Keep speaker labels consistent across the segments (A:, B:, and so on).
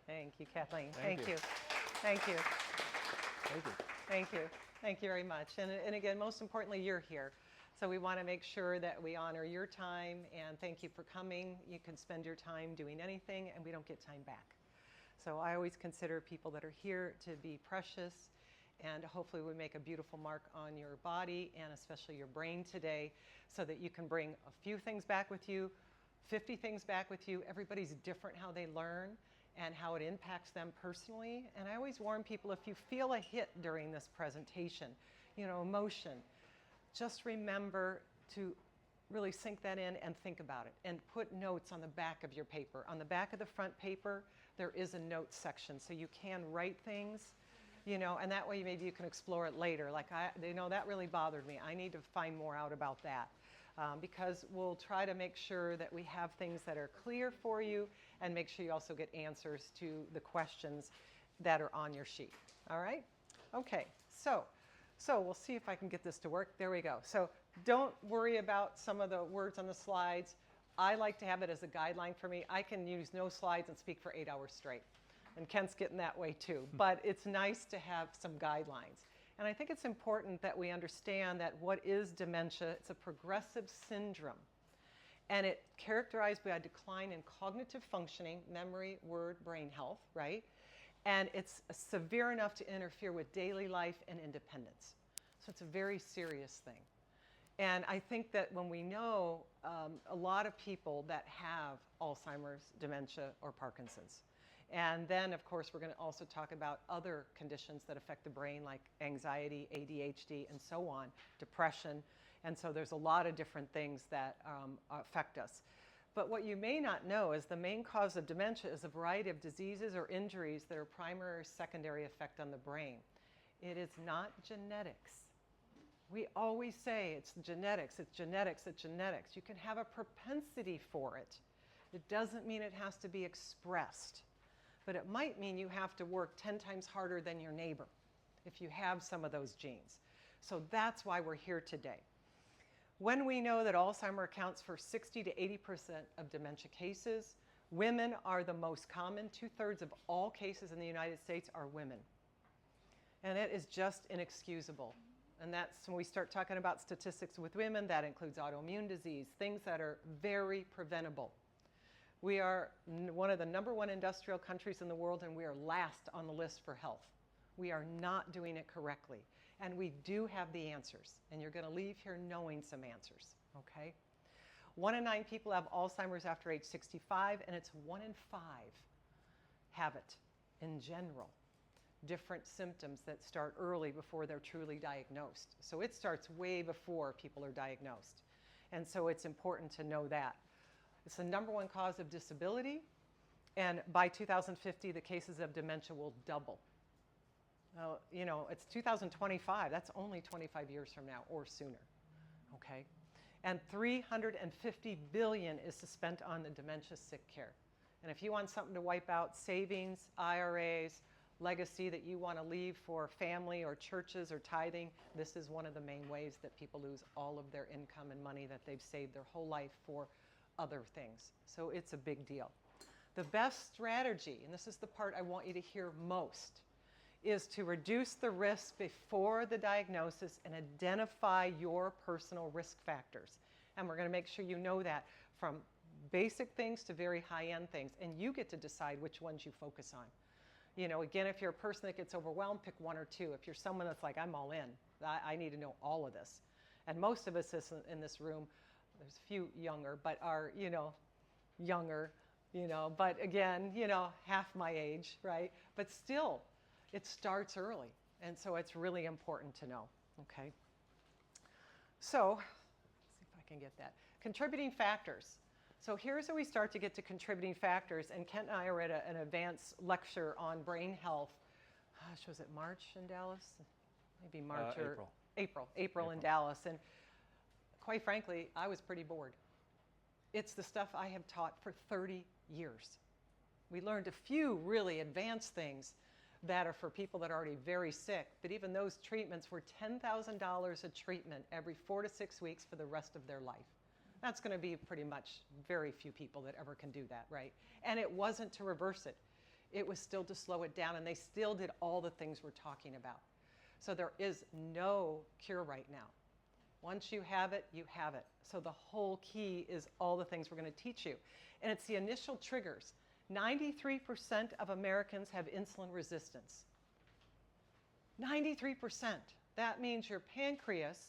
A: Thank you, Kathleen.
B: Thank you.
A: Thank you.
B: Thank you.
A: Thank you. Thank you very much. And again, most importantly, you're here. So we want to make sure that we honor your time, and thank you for coming. You can spend your time doing anything, and we don't get time back. So I always consider people that are here to be precious, and hopefully we make a beautiful mark on your body and especially your brain today, so that you can bring a few things back with you, 50 things back with you. Everybody's different how they learn and how it impacts them personally. And I always warn people, if you feel a hit during this presentation, emotion, just remember to really sink that in and think about it, and put notes on the back of your paper. On the back of the front paper, there is a notes section, so you can write things, and that way maybe you can explore it later. Like, that really bothered me. I need to find more out about that. Because we'll try to make sure that we have things that are clear for you, and make sure you also get answers to the questions that are on your sheet. All right? Okay, so we'll see if I can get this to work. There we go. So don't worry about some of the words on the slides. I like to have it as a guideline for me. I can use no slides and speak for 8 hours straight. And Kent's getting that way too. But it's nice to have some guidelines. And I think it's important that we understand that what is dementia? It's a progressive syndrome. And it's characterized by a decline in cognitive functioning, memory, word, brain health, right? And it's severe enough to interfere with daily life and independence. So it's a very serious thing. And I think that when we know a lot of people that have Alzheimer's, dementia, or Parkinson's. And then, of course, we're going to also talk about other conditions that affect the brain, like anxiety, ADHD, and so on, depression. And so there's a lot of different things that affect us. But what you may not know is the main cause of dementia is a variety of diseases or injuries that are primary or secondary effect on the brain. It is not genetics. We always say it's genetics, it's genetics, it's genetics. You can have a propensity for it. It doesn't mean it has to be expressed. But it might mean you have to work 10 times harder than your neighbor if you have some of those genes. So that's why we're here today. When we know that Alzheimer's accounts for 60 to 80% of dementia cases, women are the most common. 2/3 of all cases in the United States are women. And it is just inexcusable. And that's when we start talking about statistics with women, that includes autoimmune disease, things that are very preventable. We are one of the #1 industrial countries in the world, and we are last on the list for health. We are not doing it correctly. And we do have the answers. And you're going to leave here knowing some answers, okay? 1 in 9 people have Alzheimer's after age 65, and it's 1 in 5 have it in general. Different symptoms that start early before they're truly diagnosed. So it starts way before people are diagnosed. And so it's important to know that. It's the #1 cause of disability, and by 2050, the cases of dementia will double. Now, it's 2025. That's only 25 years from now or sooner, okay? And $350 billion is spent on the dementia sick care. And if you want something to wipe out savings, IRAs, legacy that you want to leave for family or churches or tithing, this is one of the main ways that people lose all of their income and money that they've saved their whole life for other things. So it's a big deal. The best strategy, and this is the part I want you to hear most, is to reduce the risk before the diagnosis and identify your personal risk factors. And we're going to make sure you know that, from basic things to very high-end things. And you get to decide which ones you focus on. Again, if you're a person that gets overwhelmed, pick 1 or 2. If you're someone that's like, I'm all in, I need to know all of this. And most of us in this room, there's a few younger, but are, younger, but again, half my age, right? But still, it starts early. And so it's really important to know, okay? So, let's see if I can get that. Contributing factors. So here's where we start to get to contributing factors. And Kent and I are at an advanced lecture on brain health. Gosh, was it March in Dallas? Maybe March or April in Dallas. And quite frankly, I was pretty bored. It's the stuff I have taught for 30 years. We learned a few really advanced things that are for people that are already very sick, but even those treatments were $10,000 a treatment every 4 to 6 weeks for the rest of their life. That's going to be pretty much very few people that ever can do that, right? And it wasn't to reverse it. it was still to slow it down, and they still did all the things we're talking about. So there is no cure right now. Once you have it, you have it. So the whole key is all the things we're going to teach you. And it's the initial triggers. 93% of Americans have insulin resistance. 93%. That means your pancreas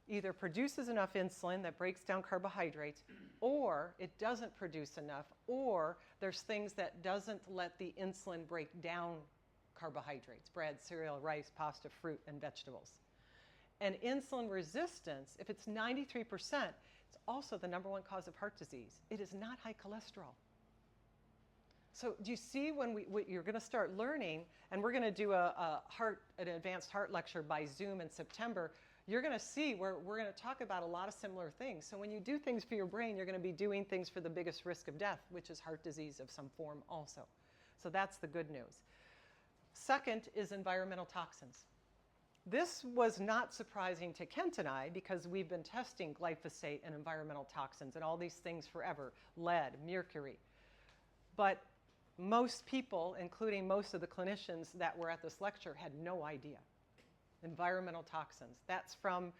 A: either produces enough insulin that breaks down carbohydrates, or it doesn't produce enough, or there's things that doesn't let the insulin break down carbohydrates, bread, cereal, rice, pasta, fruit, and vegetables. And insulin resistance, if it's 93%, it's also the number one cause of heart disease. It is not high cholesterol. So do you see when you're going to start learning, and we're going to do an advanced heart lecture by Zoom in September, you're going to see where we're going to talk about a lot of similar things. So when you do things for your brain, you're going to be doing things for the biggest risk of death, which is heart disease of some form also. So that's the good news. Second is environmental toxins. This was not surprising to Kent and I because we've been testing glyphosate and environmental toxins and all these things forever, lead, mercury. But most people, including most of the clinicians that were at this lecture, had no idea. Environmental toxins. That's from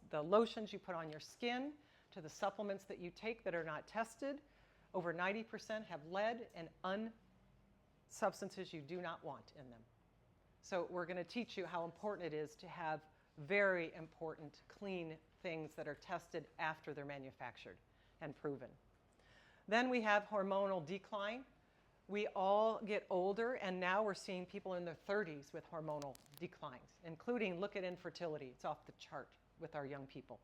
A: the lotions you put on your skin to the supplements that you take that are not tested. Over 90% have lead and substances you do not want in them. So we're going to teach you how important it is to have very important, clean things that are tested after they're manufactured and proven. Then we have hormonal decline. We all get older, and now we're seeing people in their 30s with hormonal declines, including, look at infertility. It's off the chart with our young people.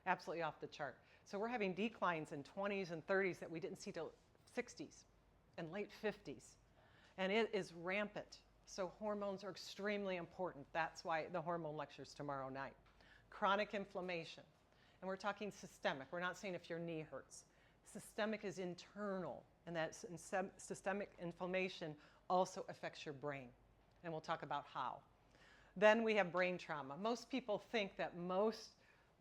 A: Absolutely off the chart. So we're having declines in 20s and 30s that we didn't see till 60s and late 50s. And it is rampant. So hormones are extremely important. That's why the hormone lecture's tomorrow night. Chronic inflammation. And we're talking systemic. We're not saying if your knee hurts. Systemic is internal, and that systemic inflammation also affects your brain. And we'll talk about how. Then we have brain trauma. Most people think that most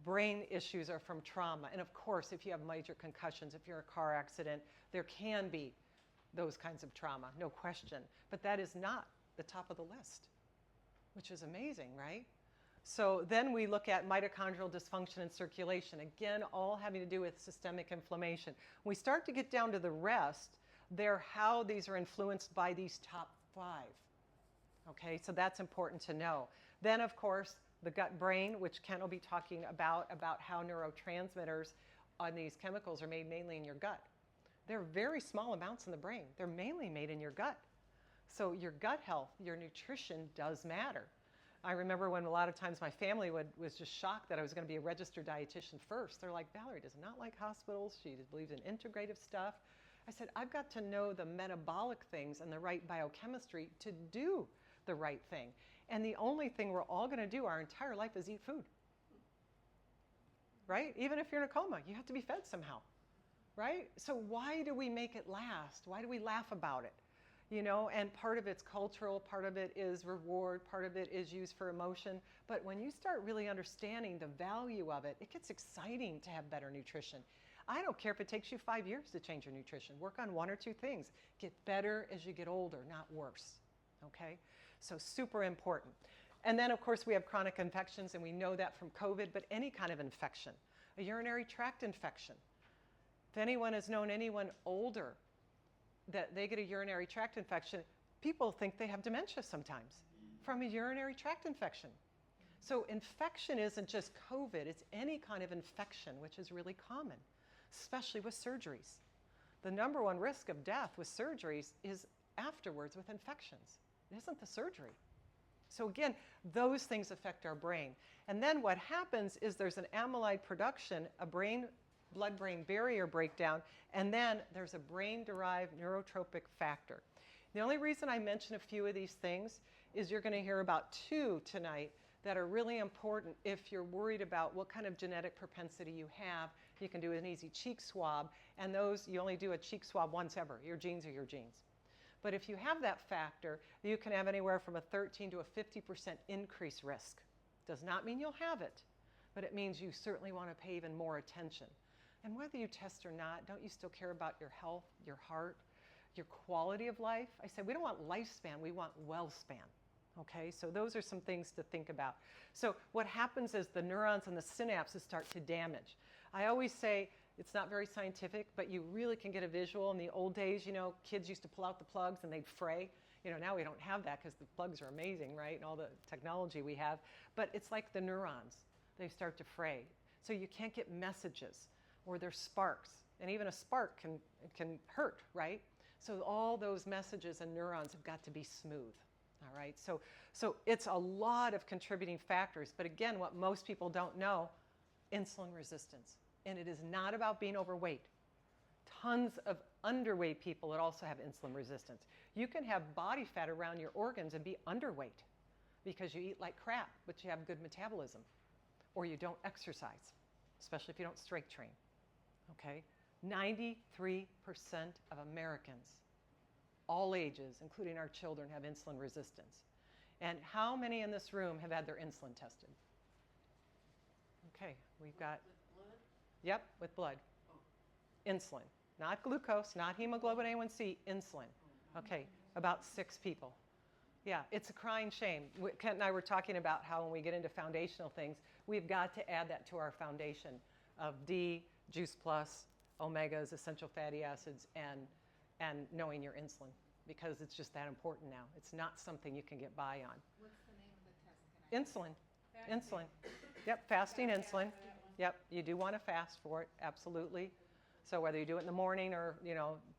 A: brain issues are from trauma. And of course, if you have major concussions, if you're in a car accident, there can be those kinds of trauma, no question. But that is not the top of the list, which is amazing, right? So then we look at mitochondrial dysfunction and circulation. Again, all having to do with systemic inflammation. When we start to get down to the rest, they're how these are influenced by these top 5. Okay, so that's important to know. Then, of course, the gut-brain, which Kent will be talking about how neurotransmitters on these chemicals are made mainly in your gut. They're very small amounts in the brain. They're mainly made in your gut. So your gut health, your nutrition does matter. I remember when a lot of times my family was just shocked that I was going to be a registered dietitian first. They're like, Valerie does not like hospitals. She believes in integrative stuff. I said, I've got to know the metabolic things and the right biochemistry to do the right thing. And the only thing we're all going to do our entire life is eat food. Right? Even if you're in a coma, you have to be fed somehow. Right? So why do we make it last? Why do we laugh about it? You know, and part of it's cultural, part of it is reward, part of it is used for emotion. But when you start really understanding the value of it, it gets exciting to have better nutrition. I don't care if it takes you 5 years to change your nutrition. Work on 1 or 2 things. Get better as you get older, not worse. Okay? So super important. And then, of course, we have chronic infections, and we know that from COVID, but any kind of infection, a urinary tract infection. If anyone has known anyone older that they get a urinary tract infection, people think they have dementia sometimes from a urinary tract infection. So infection isn't just COVID, it's any kind of infection, which is really common, especially with surgeries. The number 1 risk of death with surgeries is afterwards with infections. It isn't the surgery. So again, those things affect our brain. And then what happens is there's an amyloid production, a blood-brain barrier breakdown, and then there's a brain-derived neurotropic factor. The only reason I mention a few of these things is you're going to hear about 2 tonight that are really important if you're worried about what kind of genetic propensity you have. You can do an easy cheek swab, and those, you only do a cheek swab once ever. Your genes are your genes. But if you have that factor, you can have anywhere from a 13 to a 50% increased risk. Does not mean you'll have it, but it means you certainly want to pay even more attention. And whether you test or not, don't you still care about your health, your heart, your quality of life. I said, we don't want lifespan, we want well span. Okay, so those are some things to think about. So what happens is the neurons and the synapses start to damage. I always say it's not very scientific, but you really can get a visual. In the old days, you know, kids used to pull out the plugs and they'd fray. You know, now we don't have that because the plugs are amazing, right? And all the technology we have. But it's like the neurons. They start to fray. So you can't get messages, or there's sparks. And even a spark can hurt, right? So all those messages and neurons have got to be smooth. All right, so it's a lot of contributing factors, but again, what most people don't know, insulin resistance. And it is not about being overweight. Tons of underweight people that also have insulin resistance. You can have body fat around your organs and be underweight because you eat like crap, but you have good metabolism, or you don't exercise, especially if you don't strength train. Okay, 93% of Americans, all ages, including our children, have insulin resistance. And how many in this room have had their insulin tested? Okay, we've got...
B: With blood?
A: Yep, with blood. Oh. Insulin. Not glucose, not hemoglobin A1C, insulin. Okay, about 6 people. Yeah, it's a crying shame. Kent and I were talking about how when we get into foundational things, we've got to add that to our foundation of D, Juice Plus, omegas, essential fatty acids, and knowing your insulin, because it's just that important now. It's not something you can get by on.
B: What's the name of the test?
A: Insulin. Insulin. Yep, fasting insulin. Yep, you do want to fast for it, absolutely. So whether you do it in the morning or,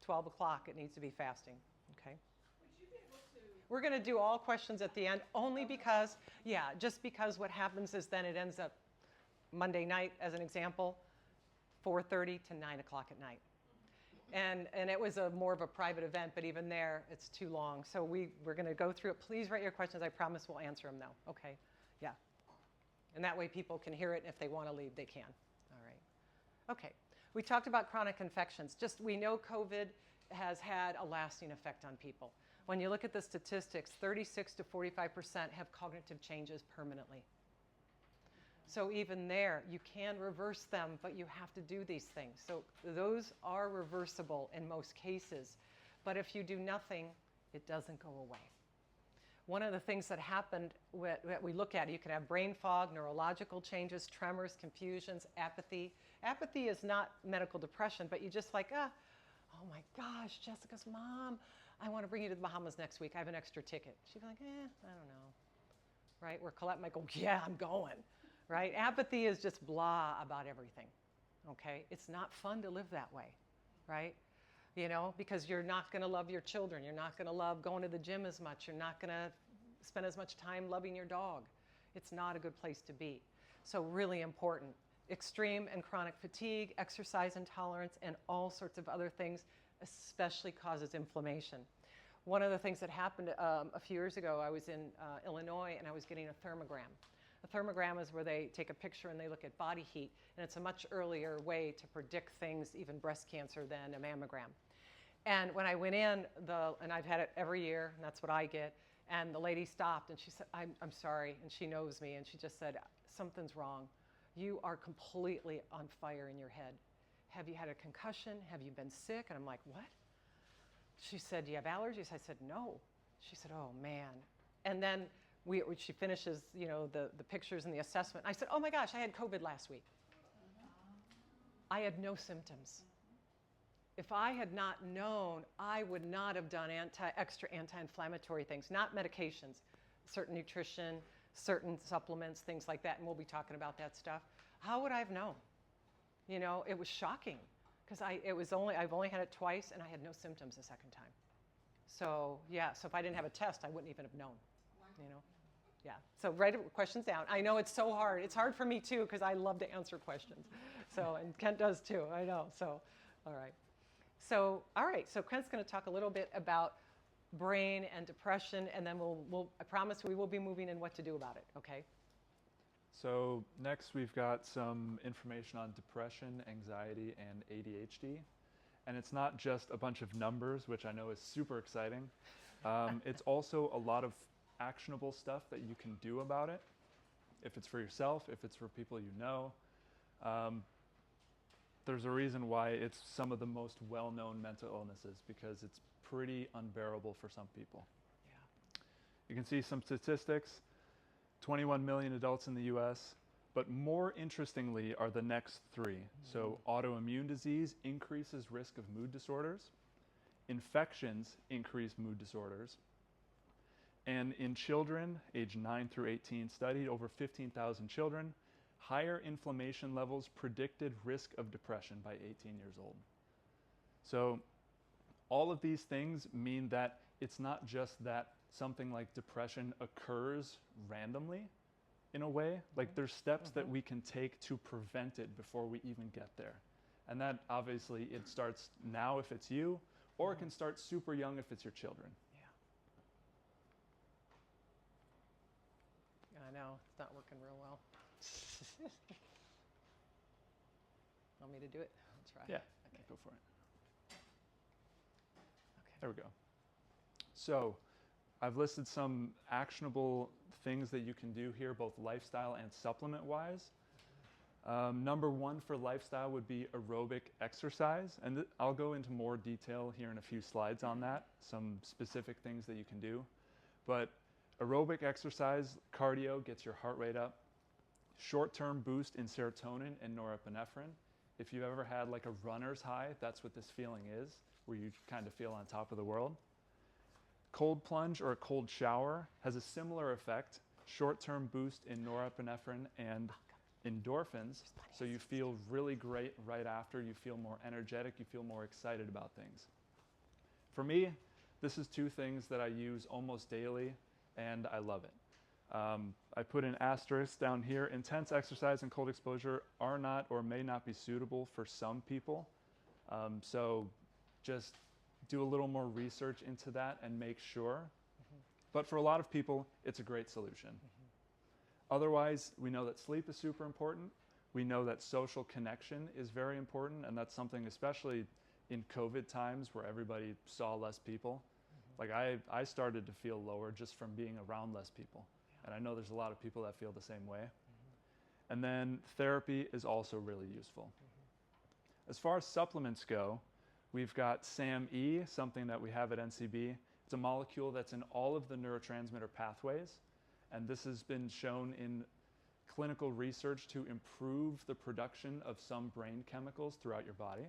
A: 12 o'clock, it needs to be fasting, okay?
B: Would you be able to...
A: We're going to do all questions at the end, only because, just because what happens is then it ends up Monday night, as an example, 4:30 to 9 o'clock at night. And it was more of a private event, but even there, it's too long. So we're going to go through it. Please write your questions. I promise we'll answer them, though. Okay? Yeah. And that way people can hear it, and if they want to leave, they can. All right. Okay. We talked about chronic infections. We know COVID has had a lasting effect on people. When you look at the statistics, 36 to 45% have cognitive changes permanently. So even there, you can reverse them, but you have to do these things. So those are reversible in most cases. But if you do nothing, it doesn't go away. One of the things that happened that we look at, you can have brain fog, neurological changes, tremors, confusions, apathy. Apathy is not medical depression, but you just like, oh my gosh, Jessica's mom, I want to bring you to the Bahamas next week. I have an extra ticket. She'd be like, I don't know. Right? Where Colette might go, yeah, I'm going. Right? Apathy is just blah about everything, okay? It's not fun to live that way, right? Because you're not going to love your children. You're not going to love going to the gym as much. You're not going to spend as much time loving your dog. It's not a good place to be. So really important. Extreme and chronic fatigue, exercise intolerance, and all sorts of other things, especially causes inflammation. One of the things that happened a few years ago, I was in Illinois and I was getting a thermogram. A thermogram is where they take a picture and they look at body heat, and it's a much earlier way to predict things, even breast cancer, than a mammogram. And when I went in, and I've had it every year, and that's what I get, and the lady stopped and she said, I'm sorry, and she knows me, and she just said, something's wrong. You are completely on fire in your head. Have you had a concussion? Have you been sick? And I'm like, what? She said, do you have allergies? I said, no. She said, oh man. And then she finishes, the pictures and the assessment. I said, oh my gosh, I had COVID last week. I had no symptoms. If I had not known, I would not have done extra anti-inflammatory things, not medications, certain nutrition, certain supplements, things like that, and we'll be talking about that stuff. How would I have known? It was shocking because I've only had it twice and I had no symptoms the second time. So if I didn't have a test, I wouldn't even have known, Yeah, so write questions down. I know it's so hard. It's hard for me too because I love to answer questions. And Kent does too, I know. So, all right. So Kent's going to talk a little bit about brain and depression, and then I promise we will be moving in what to do about it, okay?
C: So next we've got some information on depression, anxiety, and ADHD. And it's not just a bunch of numbers, which I know is super exciting. It's also a lot of actionable stuff that you can do about it, if it's for yourself, if it's for people you know. There's a reason why it's some of the most well-known mental illnesses, because it's pretty unbearable for some people.
A: Yeah.
C: You can see some statistics, 21 million adults in the US, but more interestingly are the next three. So autoimmune disease increases risk of mood disorders, infections increase mood disorders, and in children aged 9 through 18 studied, over 15,000 children, higher inflammation levels predicted risk of depression by 18 years old. So all of these things mean that it's not just that something like depression occurs randomly in a way, like there's steps that we can take to prevent it before we even get there. And that obviously it starts now if it's you, or it can start super young if it's your children.
A: Yeah. I know, it's not working real well. Want me to do it? I'll try.
C: Yeah,
A: Okay.
C: go for it.
A: Okay.
C: There we go. So I've listed some actionable things that you can do here, both lifestyle and supplement-wise. Number one for lifestyle would be aerobic exercise, and I'll go into more detail here in a few slides on that, some specific things that you can do. But aerobic exercise, cardio, gets your heart rate up. Short-term boost in serotonin and norepinephrine. If you've ever had like a runner's high, that's what this feeling is, where you kind of feel on top of the world. Cold plunge or a cold shower has a similar effect, short-term boost in norepinephrine and endorphins, so you feel really great right after, you feel more energetic, you feel more excited about things. For me, this is two things that I use almost daily, and I love it. I put an asterisk down here. Intense exercise and cold exposure are not or may not be suitable for some people. So just do a little more research into that and make sure. But for a lot of people, it's a great solution. Otherwise, we know that sleep is super important. We know that social connection is very important, and that's something especially in COVID times where everybody saw less people. Like I started to feel lower just from being around less people. And I know there's a lot of people that feel the same way. And then therapy is also really useful. As far as supplements go, we've got SAMe, something that we have at NCB. It's a molecule that's in all of the neurotransmitter pathways. And this has been shown in clinical research to improve the production of some brain chemicals throughout your body.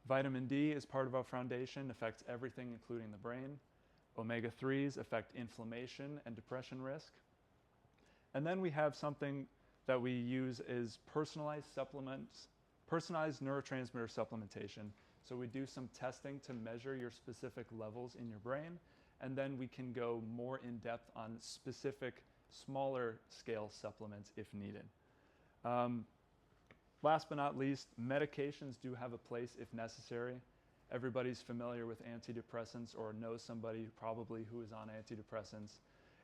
C: Vitamin D is part of our foundation, affects everything including the brain. Omega-3s affect inflammation and depression risk. And then we have something that we use is personalized supplements, personalized neurotransmitter supplementation. So we do some testing to measure your specific levels in your brain, and then we can go more in depth on specific smaller scale supplements if needed. Last but not least, medications do have a place if necessary. Everybody's familiar with antidepressants or knows somebody probably who is on antidepressants.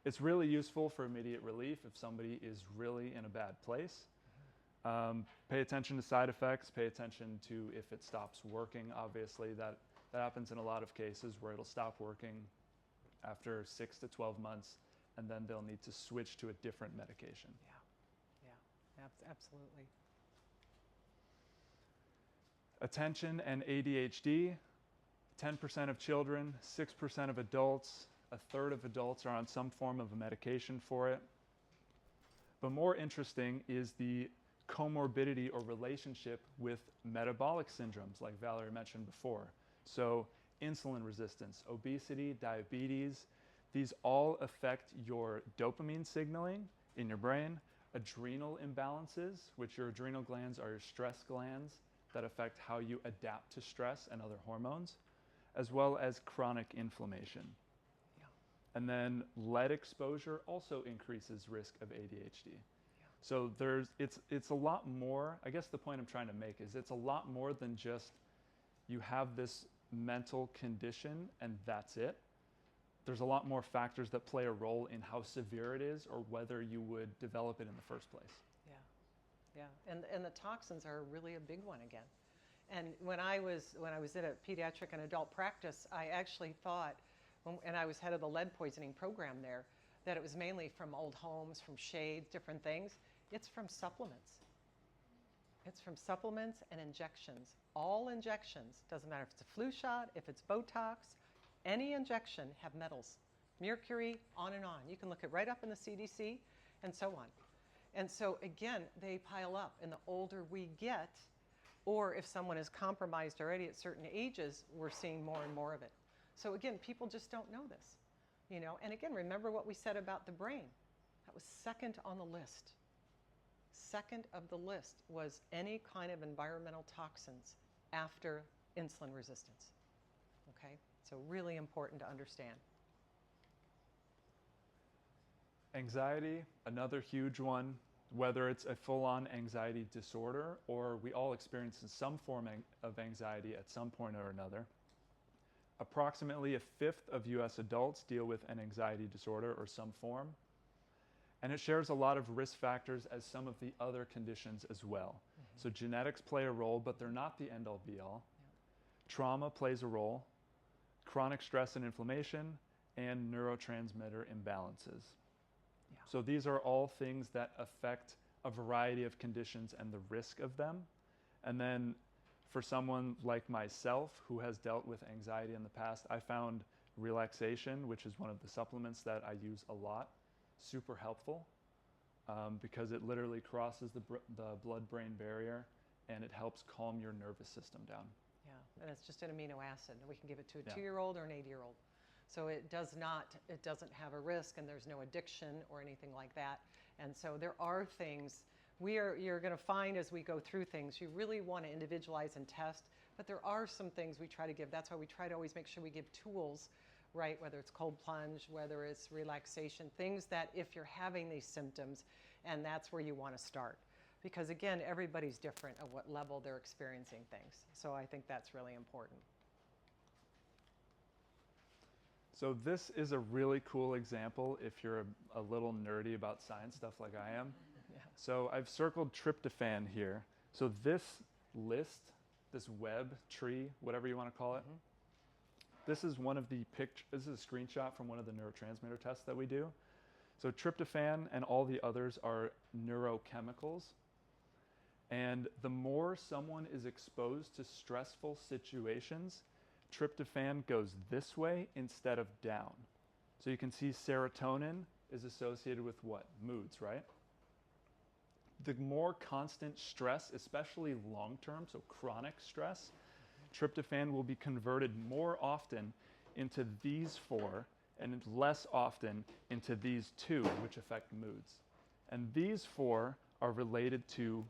C: It's really useful for immediate relief if somebody is really in a bad place. Pay attention to side effects, pay attention to if it stops working. Obviously, that happens in a lot of cases where it'll stop working after 6 to 12 months, and then they'll need to switch to a different medication.
A: Absolutely.
C: Attention and ADHD, 10% of children, 6% of adults, a third of adults are on some form of a medication for it. But more interesting is the comorbidity or relationship with metabolic syndromes, like Valerie mentioned before. So insulin resistance, obesity, diabetes, these all affect your dopamine signaling in your brain, adrenal imbalances, which your adrenal glands are your stress glands that affect how you adapt to stress and other hormones, as well as chronic inflammation. And then lead exposure also increases risk of ADHD. So it's a lot more. I guess the point I'm trying to make is it's a lot more than just you have this mental condition and that's it. There's a lot more factors that play a role in how severe it is or whether you would develop it in the first place.
A: And the toxins are really a big one again. And when I was in a pediatric and adult practice, I actually thought, and I was head of the lead poisoning program there, that it was mainly from old homes, from shades, different things. It's from supplements. It's from supplements and injections. All injections, doesn't matter if it's a flu shot, if it's Botox, any injection have metals, mercury, on and on. You can look it right up in the CDC and so on. And so again, they pile up, and the older we get, or if someone is compromised already at certain ages, we're seeing more and more of it. So again, people just don't know this, you know. And again, remember what we said about the brain. That was second on the list. Second of the list was any kind of environmental toxins after insulin resistance. Okay, so really important to understand.
C: Anxiety, another huge one, whether it's a full-on anxiety disorder or we all experience some form of anxiety at some point or another. Approximately a fifth of US adults deal with an anxiety disorder or some form. And it shares a lot of risk factors as some of the other conditions as well. Mm-hmm. So genetics play a role, but they're not the end-all be-all. Yeah. Trauma plays a role, chronic stress and inflammation, and neurotransmitter imbalances. Yeah. So these are all things that affect a variety of conditions and the risk of them. And then for someone like myself who has dealt with anxiety in the past, I found relaxation, which is one of the supplements that I use a lot, super helpful because it literally crosses the blood-brain barrier and it helps calm your nervous system down.
A: Yeah, and it's just an amino acid. We can give it to a
C: Yeah.
A: 2-year-old or an 8-year-old. So it doesn't have a risk, and there's no addiction or anything like that. And so there are things you're going to find as we go through things, you really want to individualize and test, but there are some things we try to give. That's why we try to always make sure we give tools, right? Whether it's cold plunge, whether it's relaxation, things that if you're having these symptoms, and that's where you want to start. Because again, everybody's different at what level they're experiencing things. So I think that's really important.
C: So this is a really cool example if you're a little nerdy about science stuff like I am.
A: Yeah.
C: So I've circled tryptophan here. So this list, this web tree, whatever you want to call it, this is one of the this is a screenshot from one of the neurotransmitter tests that we do. So tryptophan and all the others are neurochemicals. And the more someone is exposed to stressful situations, tryptophan goes this way instead of down. So you can see serotonin is associated with what? Moods, right? The more constant stress, especially long-term, so chronic stress, tryptophan will be converted more often into these 4 and less often into these 2, which affect moods. And these 4 are related to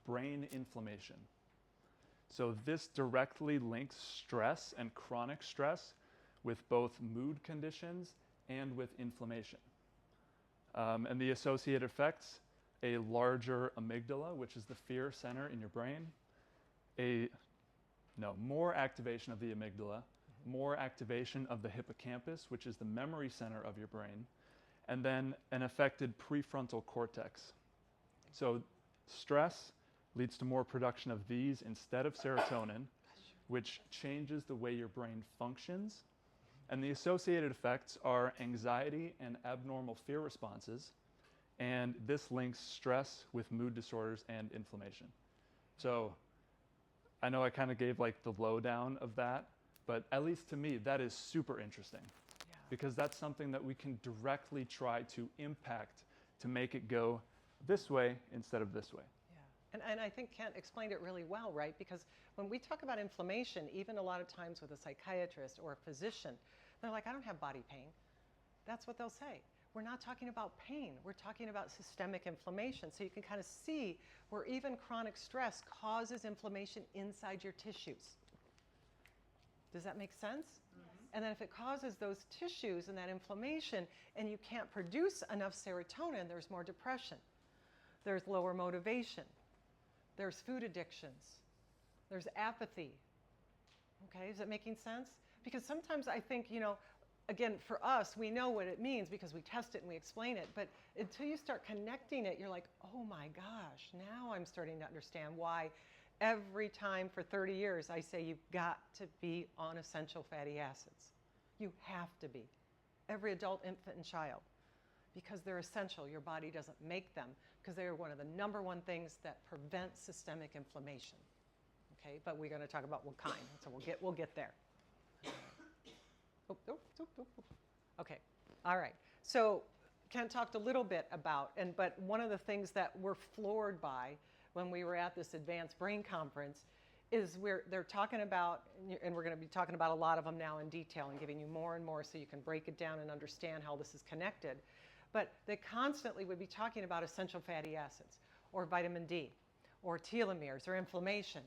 C: brain inflammation. So this directly links stress and chronic stress with both mood conditions and with inflammation. And the associated effects, a larger amygdala, which is the fear center in your brain, more activation of the amygdala, more activation of the hippocampus, which is the memory center of your brain, and then an affected prefrontal cortex. So stress leads to more production of these instead of serotonin, which changes the way your brain functions. And the associated effects are anxiety and abnormal fear responses. And this links stress with mood disorders and inflammation. So I know I kind of gave like the lowdown of that, but at least to me, that is super interesting. Yeah. Because that's something that we can directly try to impact to make it go this way instead of this way.
A: And I think Kent explained it really well, right? Because when we talk about inflammation, even a lot of times with a psychiatrist or a physician, they're like, I don't have body pain. That's what they'll say. We're not talking about pain. We're talking about systemic inflammation. So you can kind of see where even chronic stress causes inflammation inside your tissues. Does that make sense? Mm-hmm. And then if it causes those tissues and that inflammation and you can't produce enough serotonin, there's more depression. There's lower motivation. There's food addictions. There's apathy. Okay, is that making sense? Because sometimes I think, again, for us, we know what it means because we test it and we explain it. But until you start connecting it, you're like, oh my gosh, now I'm starting to understand why every time for 30 years I say you've got to be on essential fatty acids. You have to be. Every adult, infant, and child. Because they're essential. Your body doesn't make them because they are one of the number 1 things that prevent systemic inflammation. Okay, but we're going to talk about what kind, so we'll get there. Oh, oh, oh, oh, oh. Okay, all right. So Ken talked a little bit about, but one of the things that we're floored by when we were at this advanced brain conference is they're talking about, and we're going to be talking about a lot of them now in detail and giving you more and more so you can break it down and understand how this is connected. But they constantly would be talking about essential fatty acids or vitamin D or telomeres or inflammation.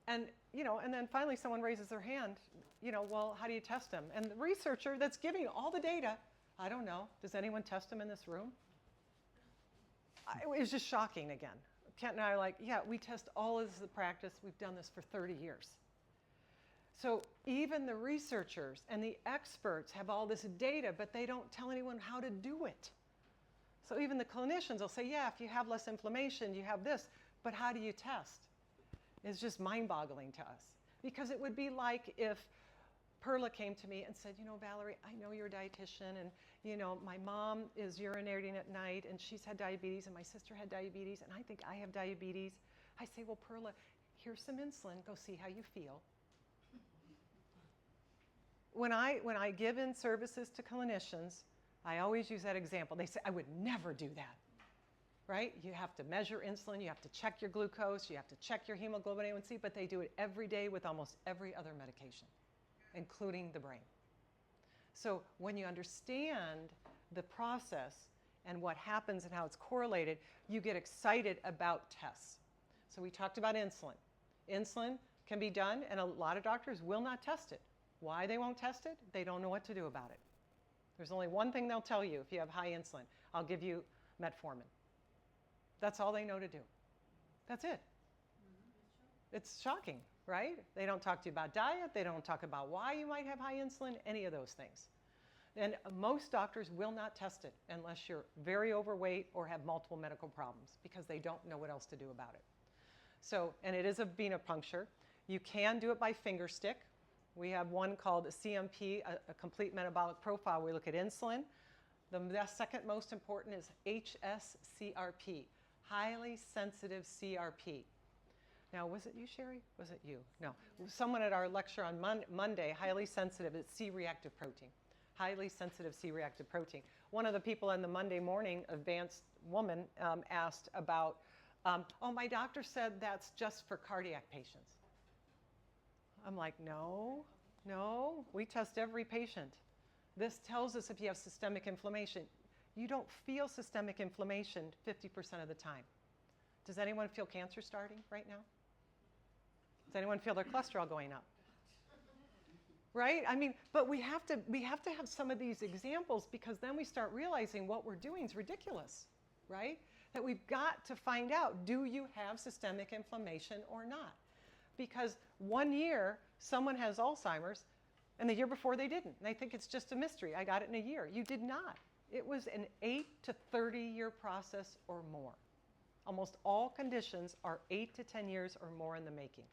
A: And, and then finally someone raises their hand, well, how do you test them? And the researcher that's giving all the data, I don't know, does anyone test them in this room? It was just shocking again. Kent and I are like, yeah, we test all of the practice. We've done this for 30 years. So even the researchers and the experts have all this data, but they don't tell anyone how to do it. So even the clinicians will say, yeah, if you have less inflammation, you have this, but how do you test? It's just mind-boggling to us. Because it would be like if Perla came to me and said, Valerie, I know you're a dietitian, and, my mom is urinating at night, and she's had diabetes, and my sister had diabetes, and I think I have diabetes. I say, well, Perla, here's some insulin. Go see how you feel. When I give in services to clinicians, I always use that example. They say, I would never do that. Right? You have to measure insulin, you have to check your glucose, you have to check your hemoglobin A1C, but they do it every day with almost every other medication, including the brain. So when you understand the process and what happens and how it's correlated, you get excited about tests. So we talked about insulin. Insulin can be done, and a lot of doctors will not test it. Why they won't test it? They don't know what to do about it. There's only one thing they'll tell you if you have high insulin. I'll give you metformin. That's all they know to do. That's it. It's shocking, right? They don't talk to you about diet. They don't talk about why you might have high insulin, any of those things. And most doctors will not test it unless you're very overweight or have multiple medical problems because they don't know what else to do about it. So, and it is a venipuncture. You can do it by finger stick. We have one called a CMP, a complete metabolic profile. We look at insulin. The second most important is HSCRP, highly sensitive CRP. Now, was it you, Sherry? Was it you? No. Someone at our lecture on Monday, highly sensitive, it's C-reactive protein. Highly sensitive C-reactive protein. One of the people on the Monday morning, advanced woman, asked about, oh, my doctor said that's just for cardiac patients. I'm like, no, we test every patient. This tells us if you have systemic inflammation. You don't feel systemic inflammation 50% of the time. Does anyone feel cancer starting right now? Does anyone feel their cholesterol going up? Right? I mean, but we have to have some of these examples because then we start realizing what we're doing is ridiculous, right? That we've got to find out, do you have systemic inflammation or not? Because one year, someone has Alzheimer's, and the year before they didn't. And they think it's just a mystery. I got it in a year. You did not. It was an 8 to 30-year process or more. Almost all conditions are 8 to 10 years or more in the making.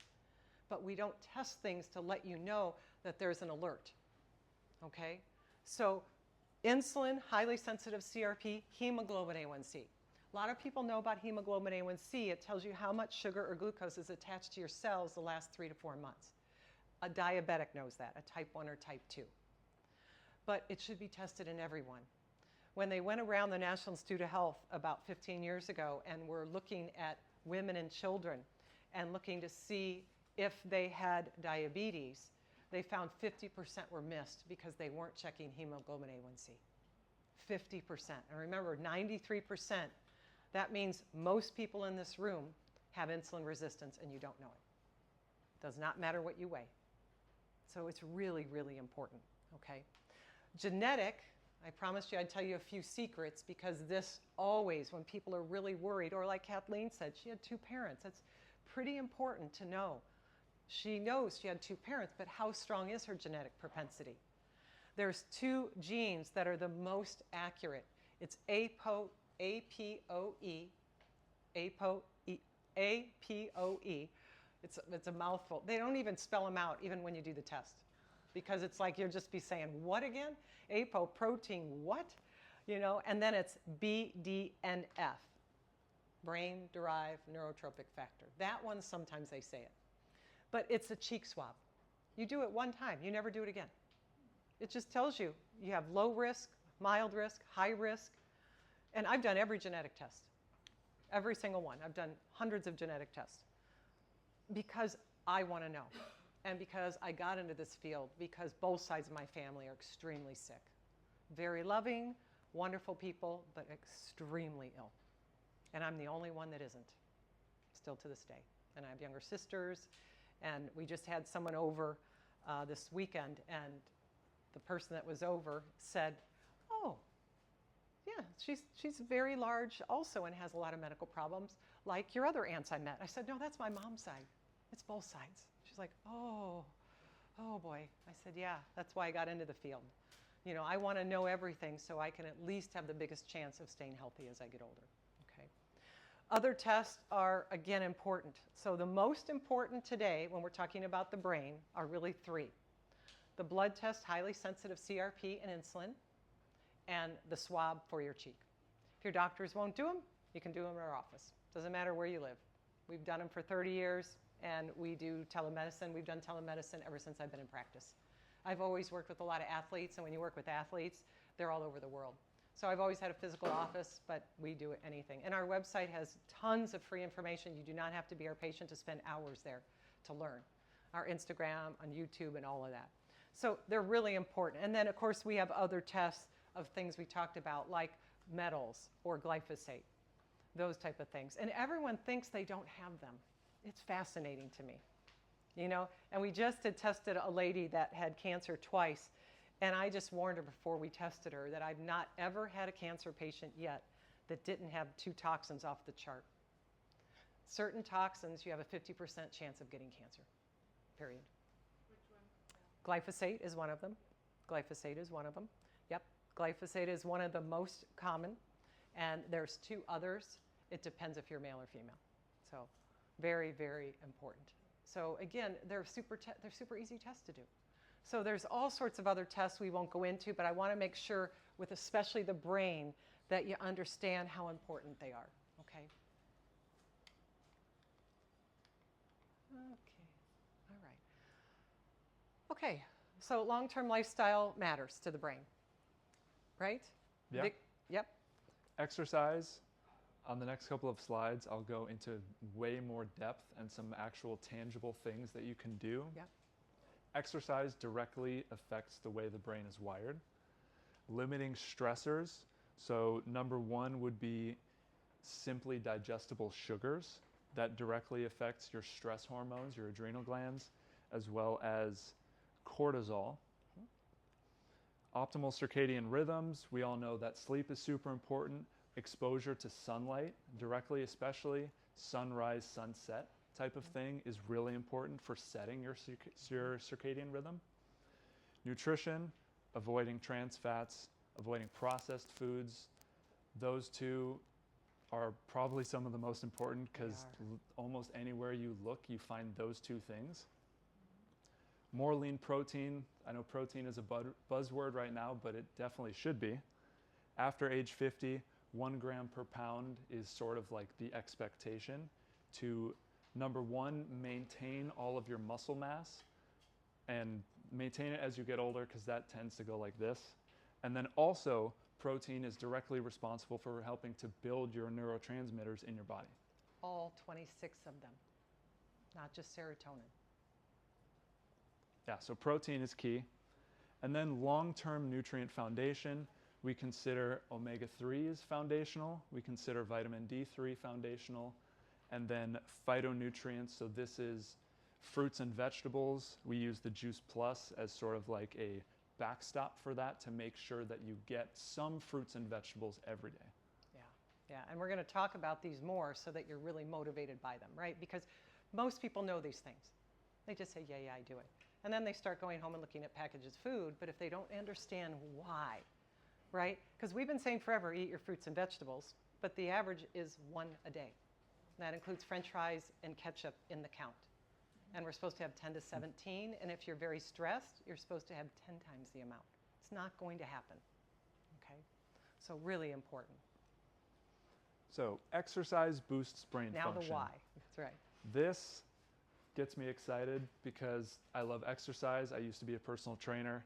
A: But we don't test things to let you know that there's an alert. Okay? So insulin, highly sensitive CRP, hemoglobin A1C. A lot of people know about hemoglobin A1C. It tells you how much sugar or glucose is attached to your cells the last 3 to 4 months. A diabetic knows that, a type 1 or type 2. But it should be tested in everyone. When they went around the National Institute of Health about 15 years ago and were looking at women and children and looking to see if they had diabetes, they found 50% were missed because they weren't checking hemoglobin A1C. 50%. And remember, 93%, that means most people in this room have insulin resistance and you don't know it. Does not matter what you weigh. So it's really, really important, okay? Genetic, I promised you I'd tell you a few secrets because this always, when people are really worried, or like Kathleen said, she had 2 parents. That's pretty important to know. She knows she had 2 parents, but how strong is her genetic propensity? There's 2 genes that are the most accurate. It's APOE, APOE. It's a mouthful. They don't even spell them out even when you do the test because it's like you'll just be saying, what again? Apoprotein what? You know, and then it's BDNF, brain-derived neurotrophic factor. That one, sometimes they say it. But it's a cheek swab. You do it one time. You never do it again. It just tells you you have low risk, mild risk, high risk. And I've done every genetic test, every single one. I've done hundreds of genetic tests because I want to know. And because I got into this field, because both sides of my family are extremely sick. Very loving, wonderful people, but extremely ill. And I'm the only one that isn't, still to this day. And I have younger sisters, and we just had someone over this weekend, and the person that was over said, oh, yeah, she's very large also and has a lot of medical problems, like your other aunts I met. I said, no, that's my mom's side. It's both sides. She's like, oh boy. I said, yeah, that's why I got into the field. You know, I want to know everything so I can at least have the biggest chance of staying healthy as I get older. Okay. Other tests are, again, important. So the most important today when we're talking about the brain are really three. The blood test, highly sensitive CRP and insulin, and the swab for your cheek. If your doctors won't do them, you can do them in our office. Doesn't matter where you live. We've done them for 30 years, and we do telemedicine. We've done telemedicine ever since I've been in practice. I've always worked with a lot of athletes, and when you work with athletes, they're all over the world. So I've always had a physical office, but we do anything. And our website has tons of free information. You do not have to be our patient to spend hours there to learn. Our Instagram, on YouTube, and all of that. So they're really important. And then, of course, we have other tests of things we talked about, like metals or glyphosate, those type of things. And everyone thinks they don't have them. It's fascinating to me, you know? And we just had tested a lady that had cancer twice, and I just warned her before we tested her that I've not ever had a cancer patient yet that didn't have 2 toxins off the chart. Certain toxins, you have a 50% chance of getting cancer, period.
B: Which one?
A: Glyphosate is one of them. Glyphosate is one of them. Yep. Glyphosate is one of the most common, and there's 2 others. It depends if you're male or female. So very, very important. So again, they're super easy tests to do. So there's all sorts of other tests we won't go into, but I want to make sure, with especially the brain, that you understand how important they are. Okay? Okay. All right. Okay. So long-term lifestyle matters to the brain, right?
C: Yeah.
A: Yep.
C: Exercise. On the next couple of slides, I'll go into way more depth and some actual tangible things that you can do.
A: Yep.
C: Exercise directly affects the way the brain is wired. Limiting stressors. So number 1 would be simply digestible sugars. That directly affects your stress hormones, your adrenal glands, as well as cortisol. Optimal circadian rhythms. We all know that sleep is super important. Exposure to sunlight directly, especially sunrise, sunset type of thing, is really important for setting your circadian rhythm. Nutrition, avoiding trans fats, avoiding processed foods. Those 2 are probably some of the most important because almost anywhere you look, you find those 2 things. More lean protein. I know protein is a buzzword right now, but it definitely should be. After age 50, 1 gram per pound is sort of like the expectation to, number 1, maintain all of your muscle mass and maintain it as you get older, because that tends to go like this. And then also, protein is directly responsible for helping to build your neurotransmitters in your body.
A: All 26 of them, not just serotonin.
C: Yeah, so protein is key. And then long-term nutrient foundation. We consider omega-3s foundational. We consider vitamin D3 foundational. And then phytonutrients. So this is fruits and vegetables. We use the Juice Plus as sort of like a backstop for that to make sure that you get some fruits and vegetables every day.
A: Yeah, and we're going to talk about these more so that you're really motivated by them, right? Because most people know these things. They just say, yeah, I do it. And then they start going home and looking at packaged food, but if they don't understand why, right? Because we've been saying forever, eat your fruits and vegetables, but the average is 1 a day. And that includes French fries and ketchup in the count. And we're supposed to have 10 to 17, and if you're very stressed, you're supposed to have 10 times the amount. It's not going to happen, okay? So really important.
C: So exercise boosts brain
A: Now
C: function.
A: the why, that's right.
C: This gets me excited because I love exercise. I used to be a personal trainer,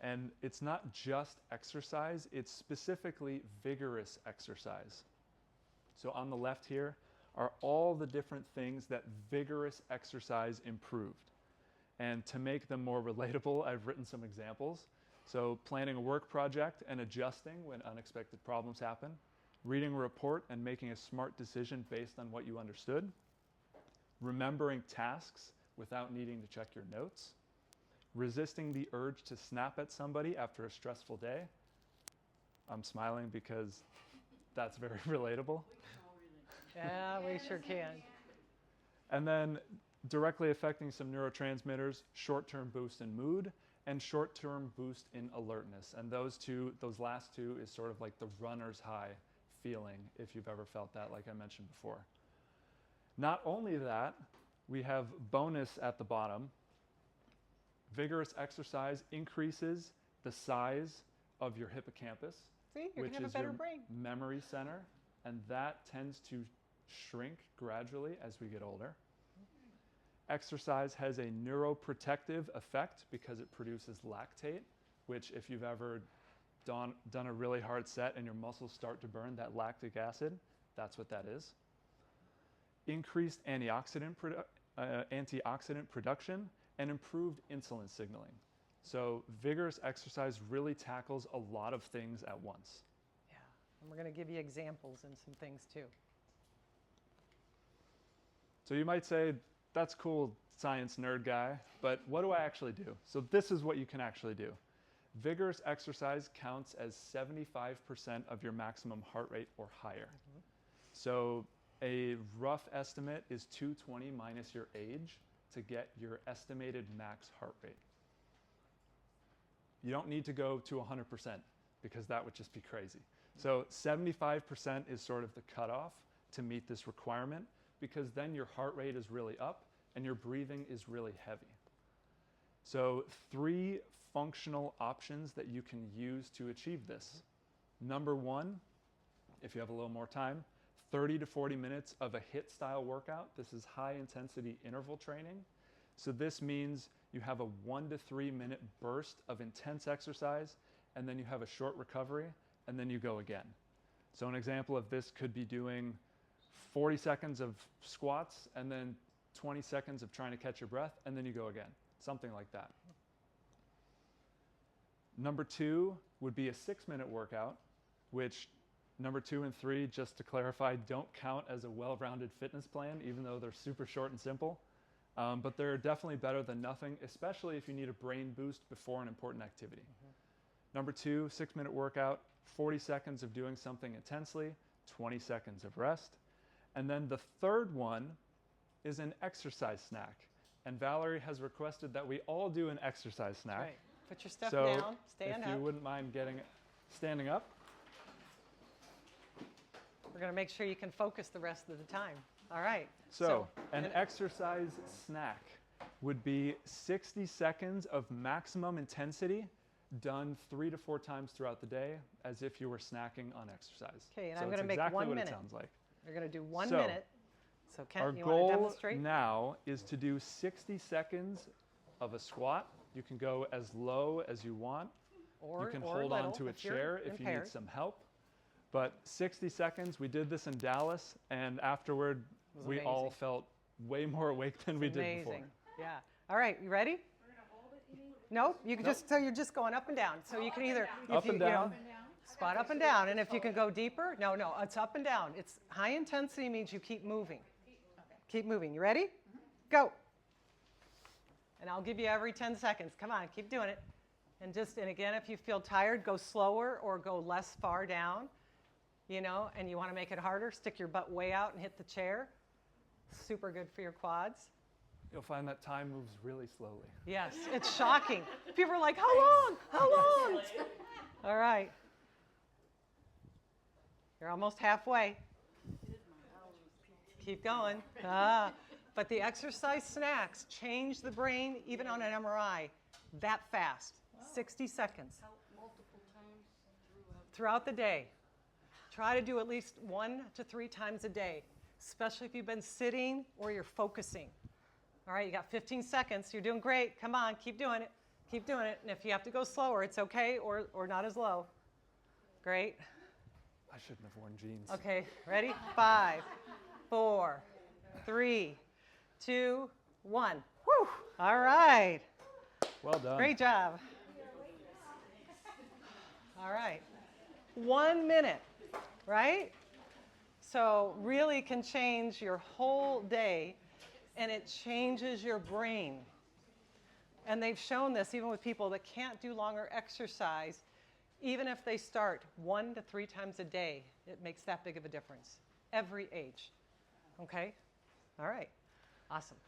C: And it's not just exercise, it's specifically vigorous exercise. So on the left here are all the different things that vigorous exercise improved. And to make them more relatable, I've written some examples. So planning a work project and adjusting when unexpected problems happen, reading a report and making a smart decision based on what you understood, remembering tasks without needing to check your notes, resisting the urge to snap at somebody after a stressful day. I'm smiling because that's very relatable.
A: Yeah, we sure can.
C: And then directly affecting some neurotransmitters, short-term boost in mood and short-term boost in alertness. And those last two is sort of like the runner's high feeling, if you've ever felt that, like I mentioned before. Not only that, we have bonus at the bottom. Vigorous exercise increases the size of your hippocampus,
A: See, you're
C: which
A: gonna have
C: is
A: a better
C: your
A: brain.
C: memory center, and that tends to shrink gradually as we get older. Exercise has a neuroprotective effect because it produces lactate, which if you've ever done a really hard set and your muscles start to burn, that lactic acid, that's what that is. Increased antioxidant production and improved insulin signaling. So vigorous exercise really tackles a lot of things at once.
A: Yeah, and we're going to give you examples and some things too.
C: So you might say, that's cool, science nerd guy, but what do I actually do? So this is what you can actually do. Vigorous exercise counts as 75% of your maximum heart rate or higher. So a rough estimate is 220 minus your age to get your estimated max heart rate. You don't need to go to 100% because that would just be crazy. So 75% is sort of the cutoff to meet this requirement, because then your heart rate is really up and your breathing is really heavy. So 3 functional options that you can use to achieve this. Number 1, if you have a little more time, 30 to 40 minutes of a HIIT style workout. This is high intensity interval training. So this means you have a 1 to 3 minute burst of intense exercise, and then you have a short recovery, and then you go again. So an example of this could be doing 40 seconds of squats and then 20 seconds of trying to catch your breath, and then you go again. Something like that. Number 2 would be a 6-minute workout, which number 2 and 3, just to clarify, don't count as a well-rounded fitness plan, even though they're super short and simple. But they're definitely better than nothing, especially if you need a brain boost before an important activity. Number 2, 6-minute workout, 40 seconds of doing something intensely, 20 seconds of rest. And then the third one is an exercise snack. And Valerie has requested that we all do an exercise snack.
A: Right. Put your stuff
C: So
A: down, stand
C: if
A: up.
C: you wouldn't mind standing up.
A: We're going to make sure you can focus the rest of the time. All right.
C: So an
A: and-
C: exercise snack would be 60 seconds of maximum intensity done 3 to 4 times throughout the day, as if you were snacking on exercise.
A: Okay, and
C: so
A: I'm
C: it's
A: going to make
C: exactly
A: 1
C: what
A: minute.
C: It sounds like.
A: You're going to do 1
C: So,
A: minute. So
C: Our
A: Kent, you want to
C: goal
A: demonstrate?
C: now is to do 60 seconds of a squat. You can go as low as you want.
A: Or,
C: You can
A: or
C: hold
A: little,
C: on to a
A: if you're
C: chair if you need
A: impaired.
C: some help. But 60 seconds, we did this in Dallas, and afterward,
A: was
C: we all
A: amazing.
C: felt way more awake than we did before.
A: Amazing. Yeah. All right, you ready?
B: We're gonna hold it, you mean?
A: Nope. You can so you're just going up and down. So you can either
C: Up and down.
A: squat up and down, and if you can go deeper, no, it's up and down. It's high intensity means you keep moving. Keep moving. You ready? Go. And I'll give you every 10 seconds. Come on, keep doing it. And again, if you feel tired, go slower or go less far down. And you want to make it harder, stick your butt way out and hit the chair. Super good for your quads.
C: You'll find that time moves really slowly.
A: Yes, it's shocking. People are like, how long? How long? All right. You're almost halfway. Keep going. But the exercise snacks change the brain, even on an MRI, that fast. 60 seconds.
B: Multiple times
A: Throughout the day. Try to do at least 1 to 3 times a day, especially if you've been sitting or you're focusing. All right, you got 15 seconds. You're doing great. Come on, keep doing it. Keep doing it. And if you have to go slower, it's okay, or not as low. Great.
C: I shouldn't have worn jeans.
A: Okay, ready? 5, 4, 3, 2, 1. Whew. All right.
C: Well done.
A: Great job. All right. 1 minute, right? So really can change your whole day, and it changes your brain. And they've shown this even with people that can't do longer exercise. Even if they start 1 to 3 times a day, it makes that big of a difference. Every age. Okay? All right. Awesome.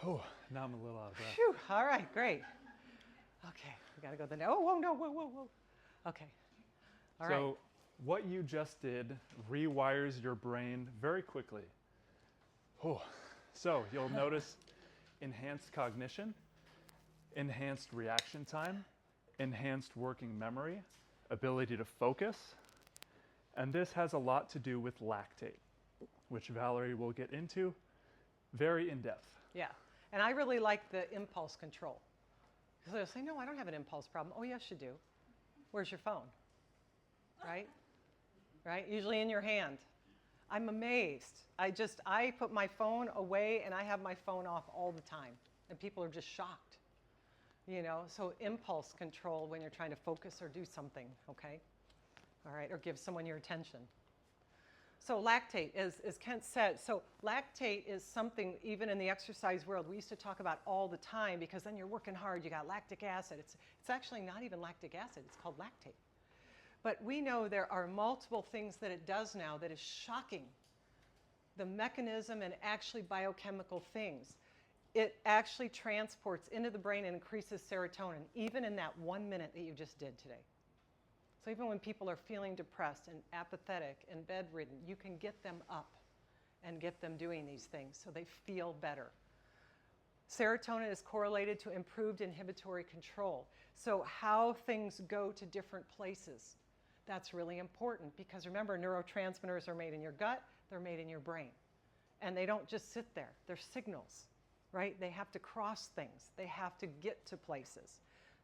C: Oh, now I'm a little out of breath.
A: Phew. All right, great. Okay, we got to go the next. Oh, whoa, no, whoa, whoa, whoa. Okay. All right.
C: So what you just did rewires your brain very quickly. Oh. So you'll notice enhanced cognition, enhanced reaction time, enhanced working memory, ability to focus, and this has a lot to do with lactate, which Valerie will get into very in depth.
A: Yeah, and I really like the impulse control. Because they'll say, no, I don't have an impulse problem. Oh, yes, you do. Where's your phone? Right? Right? Usually in your hand. I'm amazed. I put my phone away and I have my phone off all the time. And people are just shocked. You know, so impulse control when you're trying to focus or do something, okay? All right, or give someone your attention. So lactate, as Kent said, so lactate is something even in the exercise world we used to talk about all the time, because then you're working hard, you got lactic acid. It's actually not even lactic acid, it's called lactate. But we know there are multiple things that it does now that is shocking. The mechanism and actually biochemical things. It actually transports into the brain and increases serotonin, even in that 1 minute that you just did today. So even when people are feeling depressed and apathetic and bedridden, you can get them up and get them doing these things so they feel better. Serotonin is correlated to improved inhibitory control. So how things go to different places, that's really important, because remember, neurotransmitters are made in your gut, they're made in your brain. And they don't just sit there, they're signals, right? They have to cross things, they have to get to places.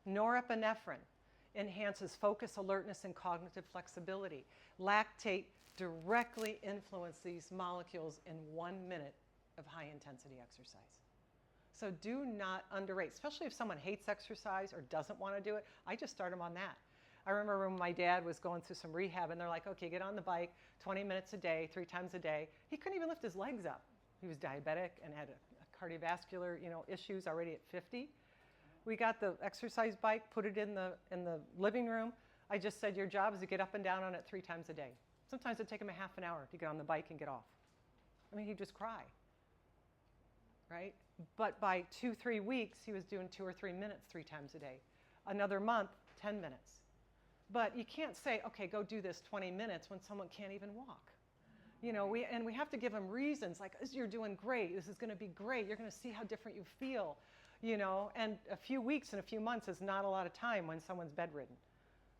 A: Norepinephrine enhances focus, alertness, and cognitive flexibility. Lactate directly influences these molecules in 1 minute of high-intensity exercise. So do not underrate, especially if someone hates exercise or doesn't want to do it. I just start them on that. I remember when my dad was going through some rehab, and they're like, okay, get on the bike 20 minutes a day, 3 times a day. He couldn't even lift his legs up. He was diabetic and had a cardiovascular, issues already at 50. We got the exercise bike, put it in the living room. I just said, your job is to get up and down on it 3 times a day. Sometimes it'd take him a half an hour to get on the bike and get off. I mean, he'd just cry, right? But by 2-3 weeks, he was doing 2 or 3 minutes 3 times a day. Another month, 10 minutes. But you can't say, okay, go do this 20 minutes when someone can't even walk. We have to give them reasons, like, you're doing great, this is going to be great, you're going to see how different you feel, and a few weeks and a few months is not a lot of time when someone's bedridden.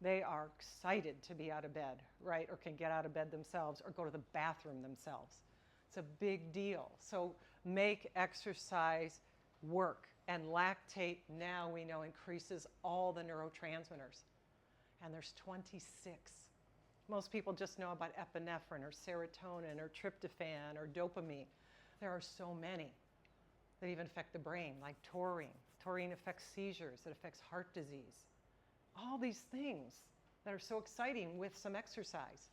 A: They are excited to be out of bed, right, or can get out of bed themselves or go to the bathroom themselves. It's a big deal. So make exercise work, and lactate now we know increases all the neurotransmitters. And there's 26. Most people just know about epinephrine or serotonin or tryptophan or dopamine. There are so many that even affect the brain, like taurine. Taurine affects seizures, it affects heart disease. All these things that are so exciting with some exercise.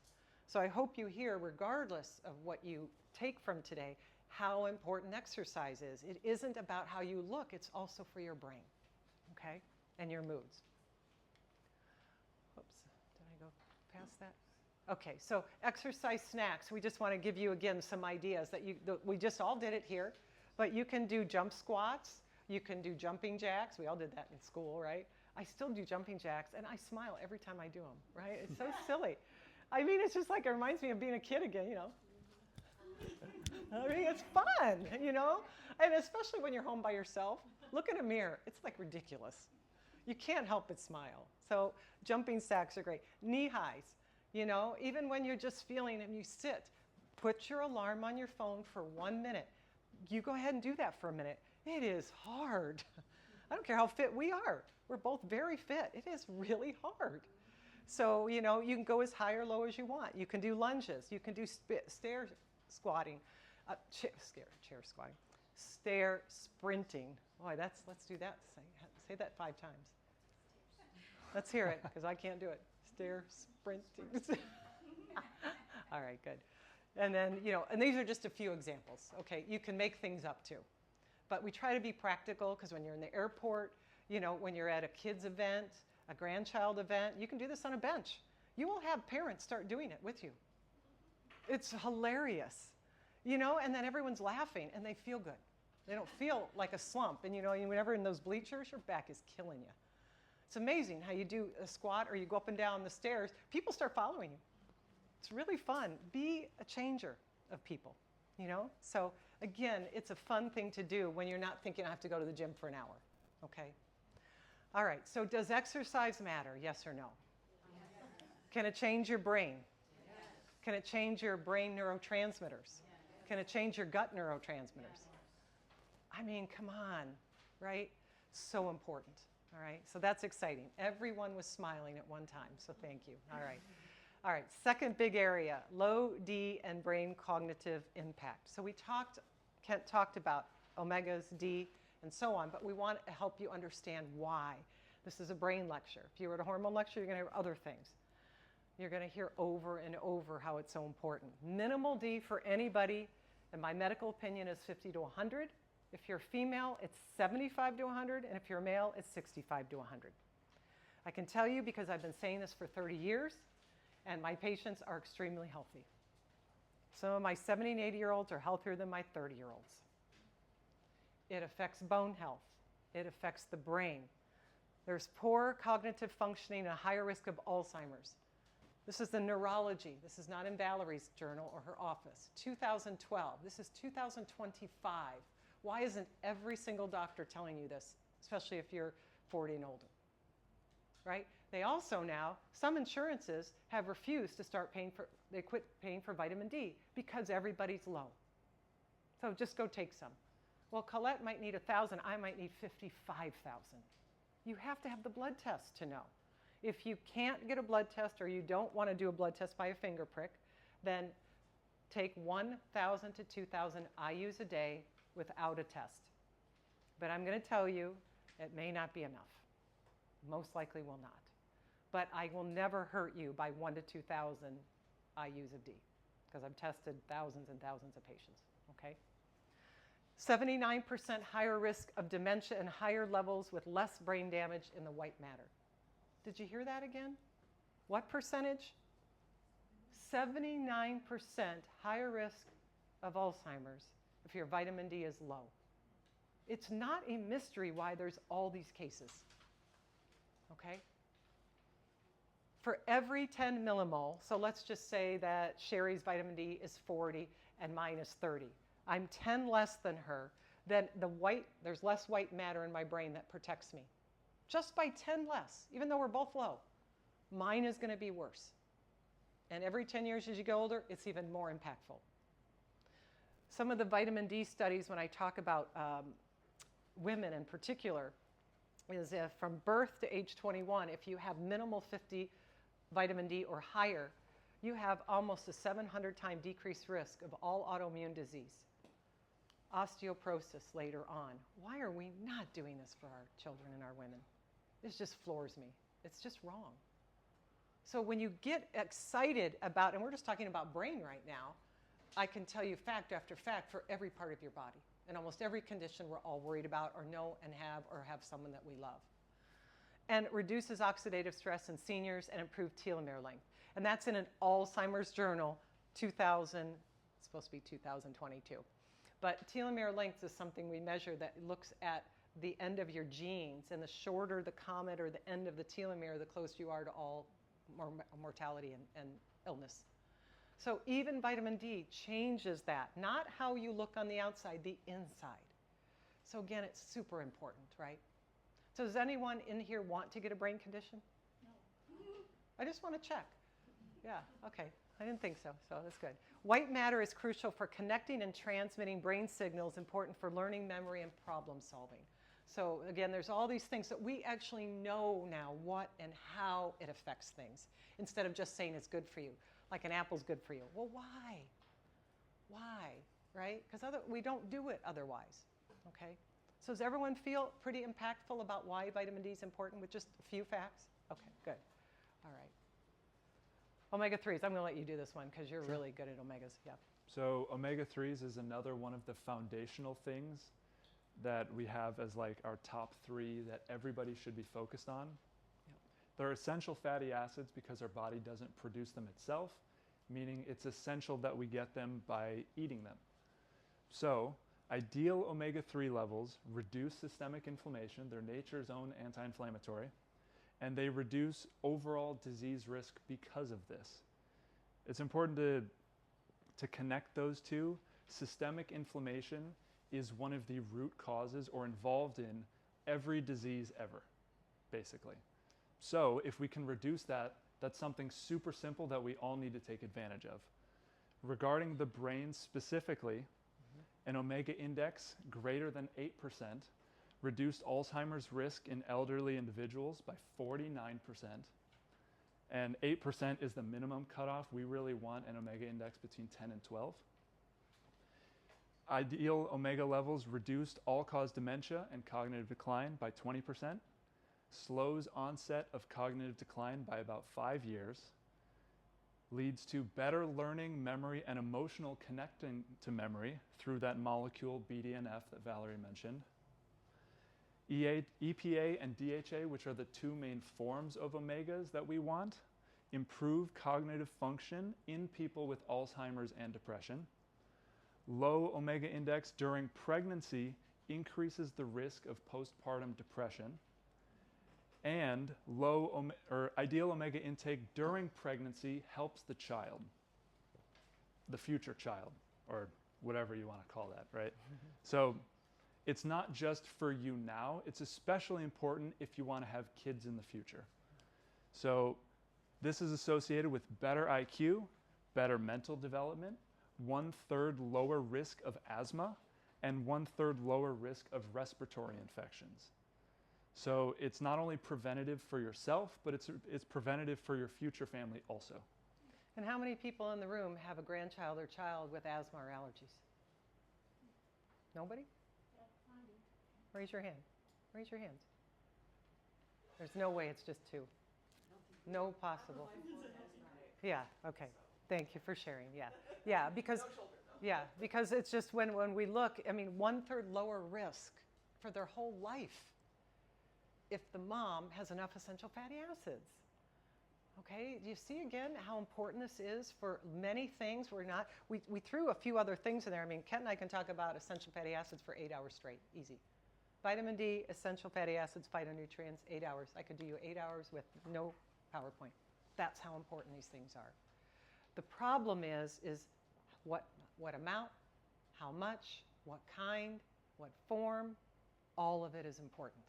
A: So I hope you hear, regardless of what you take from today, how important exercise is. It isn't about how you look, it's also for your brain, okay, and your moods. Oops, did I go past that? Okay, so exercise snacks. We just want to give you, again, some ideas that we just all did it here, but you can do jump squats, you can do jumping jacks. We all did that in school, right? I still do jumping jacks, and I smile every time I do them, right? It's so silly. I mean, it's just like, it reminds me of being a kid again, I mean, it's fun, and especially when you're home by yourself. Look in a mirror. It's like ridiculous. You can't help but smile. So jumping sacks are great. Knee highs, even when you're just feeling and you sit, put your alarm on your phone for 1 minute. You go ahead and do that for a minute. It is hard. I don't care how fit we are. We're both very fit. It is really hard. So, you know, you can go as high or low as you want. You can do lunges. You can do stair squatting, chair squatting, stair sprinting. Boy, let's do that. Say that 5 times. Let's hear it, because I can't do it. Stair sprinting. All right, good. And then, you know, and these are just a few examples. Okay, you can make things up too. But we try to be practical, because when you're in the airport, you know, when you're at a kids event, a grandchild event, you can do this on a bench. You will have parents start doing it with you. It's hilarious, you know, and then everyone's laughing and they feel good. They don't feel like a slump. And, you know, whenever in those bleachers, your back is killing you. It's amazing how you do a squat or you go up and down the stairs, people start following you. It's really fun. Be a changer of people, you know? So again, it's a fun thing to do when you're not thinking I have to go to the gym for an hour, okay? All right, so does exercise matter, yes or no? Yes. Can it change your brain? Yes. Can it change your brain neurotransmitters? Yes. Can it change your gut neurotransmitters? Yes. I mean, come on, right? So important, all right? So that's exciting. Everyone was smiling at one time, so thank you. All right. All right, second big area, low D and brain cognitive impact. So Kent talked about omegas, D, and so on, but we want to help you understand why. This is a brain lecture. If you were at a hormone lecture, you're going to hear other things. You're going to hear over and over how it's so important. Minimal D for anybody, in my medical opinion, is 50 to 100. If you're female, it's 75 to 100, and if you're male, it's 65 to 100. I can tell you because I've been saying this for 30 years, and my patients are extremely healthy. Some of my 70 and 80-year-olds are healthier than my 30-year-olds. It affects bone health. It affects the brain. There's poor cognitive functioning and a higher risk of Alzheimer's. This is the neurology. This is not in Valerie's journal or her office. 2012. This is 2025. Why isn't every single doctor telling you this, especially if you're 40 and older? Right? They also now, some insurances have refused to start paying for, they quit paying for vitamin D because everybody's low. So just go take some. Well, Colette might need 1,000, I might need 55,000. You have to have the blood test to know. If you can't get a blood test or you don't want to do a blood test by a finger prick, then take 1,000 to 2,000 IUs a day without a test. But I'm going to tell you, it may not be enough. Most likely will not. But I will never hurt you by 1,000 to 2,000 IUs of D, because I've tested thousands and thousands of patients, okay? 79% higher risk of dementia and higher levels with less brain damage in the white matter. Did you hear that again? What percentage? 79% higher risk of Alzheimer's if your vitamin D is low. It's not a mystery why there's all these cases, okay? For every 10 millimole, so let's just say that Sherry's vitamin D is 40 and mine is 30. I'm 10 less than her, then there's less white matter in my brain that protects me. Just by 10 less, even though we're both low, mine is going to be worse. And every 10 years as you get older, it's even more impactful. Some of the vitamin D studies, when I talk about women in particular, is if from birth to age 21, if you have minimal 50 vitamin D or higher, you have almost a 700-time decreased risk of all autoimmune disease. Osteoporosis later on. Why are we not doing this for our children and our women? This just floors me. It's just wrong. So when you get excited about, and we're just talking about brain right now, I can tell you fact after fact for every part of your body. And almost every condition we're all worried about or know and have someone that we love. And it reduces oxidative stress in seniors and improved telomere length. And that's in an Alzheimer's journal, 2000, it's supposed to be 2022. But telomere length is something we measure that looks at the end of your genes, and the shorter the comet or the end of the telomere, the closer you are to all mortality and illness. So even vitamin D changes that, not how you look on the outside, the inside. So again, it's super important, right? So does anyone in here want to get a brain condition? No. I just want to check. Yeah, okay. I didn't think so, so that's good. White matter is crucial for connecting and transmitting brain signals important for learning, memory, and problem solving. So again, there's all these things that we actually know now what and how it affects things instead of just saying it's good for you. Like an apple's good for you. Well, why? Why, right? Because we don't do it otherwise, okay? So does everyone feel pretty impactful about why vitamin D is important with just a few facts? Okay, good. All right. Omega-3s, I'm going to let you do this one because you're really good at omegas. Yeah.
C: So omega-3s is another one of the foundational things that we have as like our top 3 that everybody should be focused on.
A: Yep.
C: They're essential fatty acids because our body doesn't produce them itself, meaning it's essential that we get them by eating them. So ideal omega-3 levels reduce systemic inflammation, they're nature's own anti-inflammatory, and they reduce overall disease risk because of this. It's important to connect those two. Systemic inflammation is one of the root causes or involved in every disease ever, basically. So if we can reduce that, that's something super simple that we all need to take advantage of. Regarding the brain specifically, an omega index greater than 8% reduced Alzheimer's risk in elderly individuals by 49%. And 8% is the minimum cutoff. We really want an omega index between 10 and 12. Ideal omega levels reduced all-cause dementia and cognitive decline by 20%, slows onset of cognitive decline by about 5 years, leads to better learning, memory, and emotional connecting to memory through that molecule BDNF that Valerie mentioned. EPA and DHA, which are the 2 main forms of omegas that we want, improve cognitive function in people with Alzheimer's and depression. Low omega index during pregnancy increases the risk of postpartum depression. And ideal omega intake during pregnancy helps the child, the future child, or whatever you want to call that, right? So it's not just for you now, it's especially important if you want to have kids in the future. So this is associated with better IQ, better mental development, 1/3 lower risk of asthma, and 1/3 lower risk of respiratory infections. So it's not only preventative for yourself, but it's preventative for your future family also.
A: And how many people in the room have a grandchild or child with asthma or allergies? Nobody? Raise your hand. Raise your hands. There's no way it's just 2. No possible. Yeah, okay. Thank you for sharing. Yeah. Yeah, because it's just when we look, I mean, 1/3 lower risk for their whole life if the mom has enough essential fatty acids. Okay, do you see again how important this is for many things? We threw a few other things in there. I mean, Kent and I can talk about essential fatty acids for 8 hours straight, easy. Vitamin D, essential fatty acids, phytonutrients, 8 hours. I could do you 8 hours with no PowerPoint. That's how important these things are. The problem is what amount, how much, what kind, what form, all of it is important.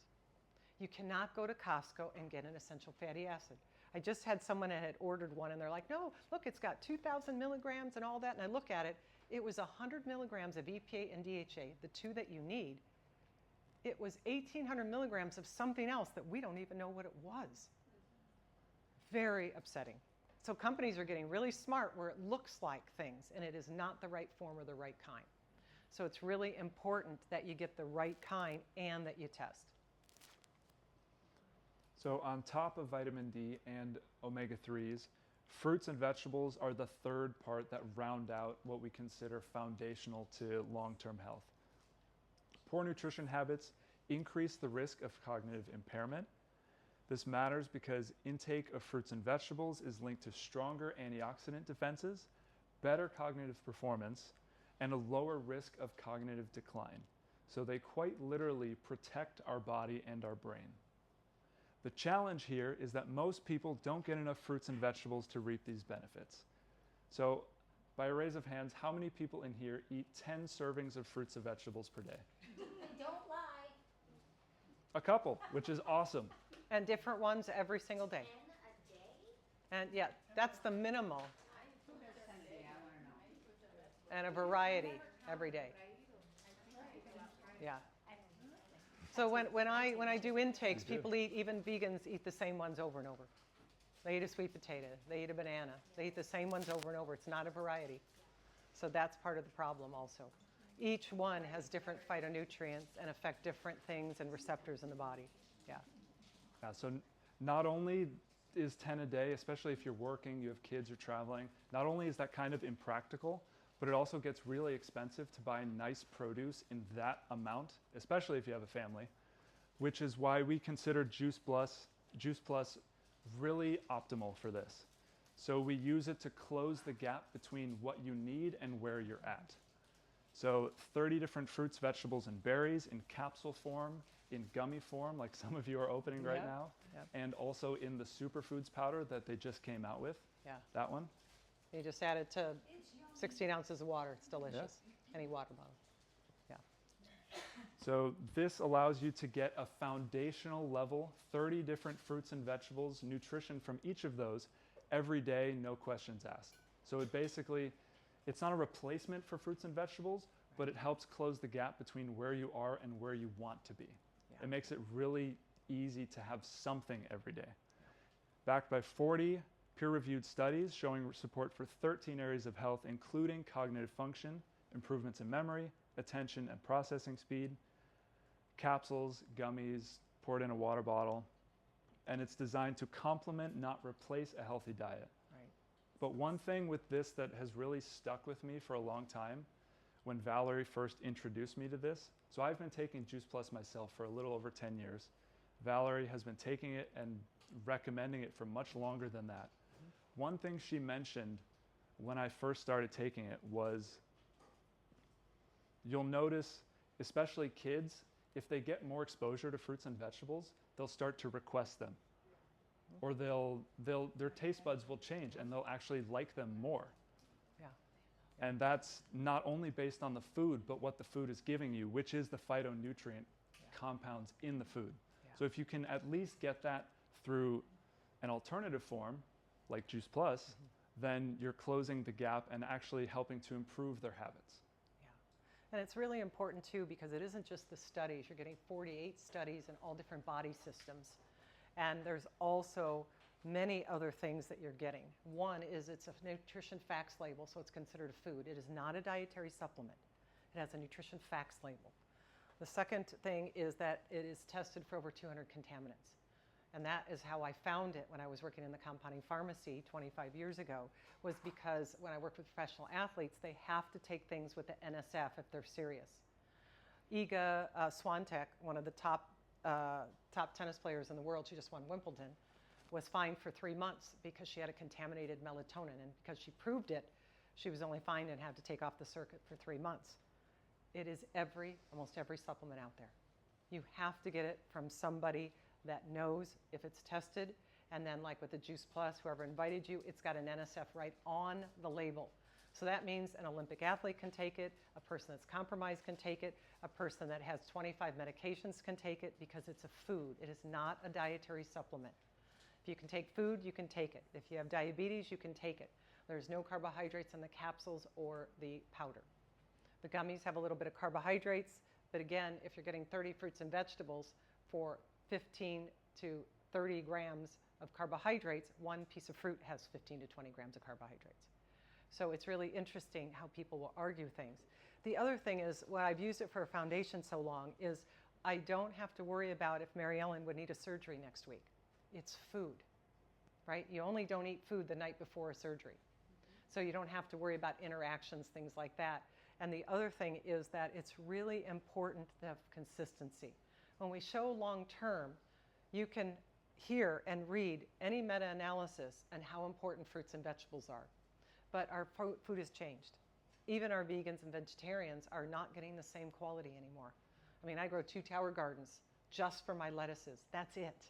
A: You cannot go to Costco and get an essential fatty acid. I just had someone that had ordered one and they're like, no, look, it's got 2,000 milligrams and all that. And I look at it, it was 100 milligrams of EPA and DHA, the 2 that you need. It was 1,800 milligrams of something else that we don't even know what it was. Very upsetting. So companies are getting really smart where it looks like things and it is not the right form or the right kind. So it's really important that you get the right kind and that you test.
C: So on top of vitamin D and omega-3s, fruits and vegetables are the 3rd part that round out what we consider foundational to long-term health. Poor nutrition habits increase the risk of cognitive impairment. This matters because intake of fruits and vegetables is linked to stronger antioxidant defenses, better cognitive performance, and a lower risk of cognitive decline. So they quite literally protect our body and our brain. The challenge here is that most people don't get enough fruits and vegetables to reap these benefits. So by a raise of hands, how many people in here eat 10 servings of fruits and vegetables per day?
B: Don't lie.
C: A couple, which is awesome.
A: And different ones every single day.
B: 10 a day?
A: And yeah, that's the minimal. And a variety every day. Yeah. So when I do intakes,
C: You do.
A: people eat, even vegans eat the same ones over and over. They eat a sweet potato, they eat a banana, they eat the same ones over and over. It's not a variety. So that's part of the problem also. Each one has different phytonutrients and affect different things and receptors in the body. Yeah.
C: Yeah, so not only is 10 a day, especially if you're working, you have kids, you're traveling, not only is that kind of impractical, but it also gets really expensive to buy nice produce in that amount, especially if you have a family, which is why we consider Juice Plus really optimal for this. So we use it to close the gap between what you need and where you're at. So 30 different fruits, vegetables, and berries in capsule form, in gummy form, like some of you are opening right
A: Yep,
C: now,
A: yep.
C: and also in the superfoods powder that they just came out with,
A: Yeah.
C: that one.
A: You just add it to
B: It's yummy.
A: 16 ounces of water. It's delicious. Any water bottle.
C: So this allows you to get a foundational level, 30 different fruits and vegetables, nutrition from each of those every day, no questions asked. So it basically, it's not a replacement for fruits and vegetables, but it helps close the gap between where you are and where you want to be.
A: Yeah.
C: It makes it really easy to have something every day. Backed by 40 peer-reviewed studies showing support for 13 areas of health, including cognitive function, improvements in memory, attention and processing speed, capsules, gummies, poured in a water bottle, and it's designed to complement, not replace a healthy diet.
A: Right.
C: But one thing with this that has really stuck with me for a long time, when Valerie first introduced me to this, so I've been taking Juice Plus myself for a little over 10 years. Valerie has been taking it and recommending it for much longer than that. One thing she mentioned when I first started taking it was, you'll notice, especially kids, if they get more exposure to fruits and vegetables, they'll start to request them. Or their taste buds will change and they'll actually like them more.
A: Yeah.
C: And that's not only based on the food, but what the food is giving you, which is the phytonutrient compounds in the food.
A: Yeah.
C: So if you can at least get that through an alternative form, like Juice Plus, then you're closing the gap and actually helping to improve their habits.
A: And it's really important too because it isn't just the studies. You're getting 48 studies in all different body systems. And there's also many other things that you're getting. One is it's a nutrition facts label, so it's considered a food. It is not a dietary supplement. It has a nutrition facts label. The second thing is that it is tested for over 200 contaminants. And that is how I found it when I was working in the compounding pharmacy 25 years ago, was because when I worked with professional athletes, they have to take things with the NSF if they're serious. Iga Swiatek, one of the top tennis players in the world, she just won Wimbledon, was fined for 3 months because she had a contaminated melatonin. And because she proved it, she was only fined and had to take off the circuit for 3 months. It is almost every supplement out there. You have to get it from somebody that knows if it's tested, and then like with the Juice Plus, whoever invited you, it's got an NSF right on the label. So that means an Olympic athlete can take it, a person that's compromised can take it, a person that has 25 medications can take it because it's a food. It is not a dietary supplement. If you can take food, you can take it. If you have diabetes, you can take it. There's no carbohydrates in the capsules or the powder. The gummies have a little bit of carbohydrates, but again, if you're getting 30 fruits and vegetables for 15 to 30 grams of carbohydrates, one piece of fruit has 15 to 20 grams of carbohydrates. So it's really interesting how people will argue things. The other thing is, why I've used it for a foundation so long, is I don't have to worry about if Mary Ellen would need a surgery next week. It's food, right? You only don't eat food the night before a surgery. So you don't have to worry about interactions, things like that. And the other thing is that it's really important to have consistency. When we show long term, you can hear and read any meta-analysis on how important fruits and vegetables are. But our food has changed. Even our vegans and vegetarians are not getting the same quality anymore. I mean, I grow 2 tower gardens just for my lettuces. That's it.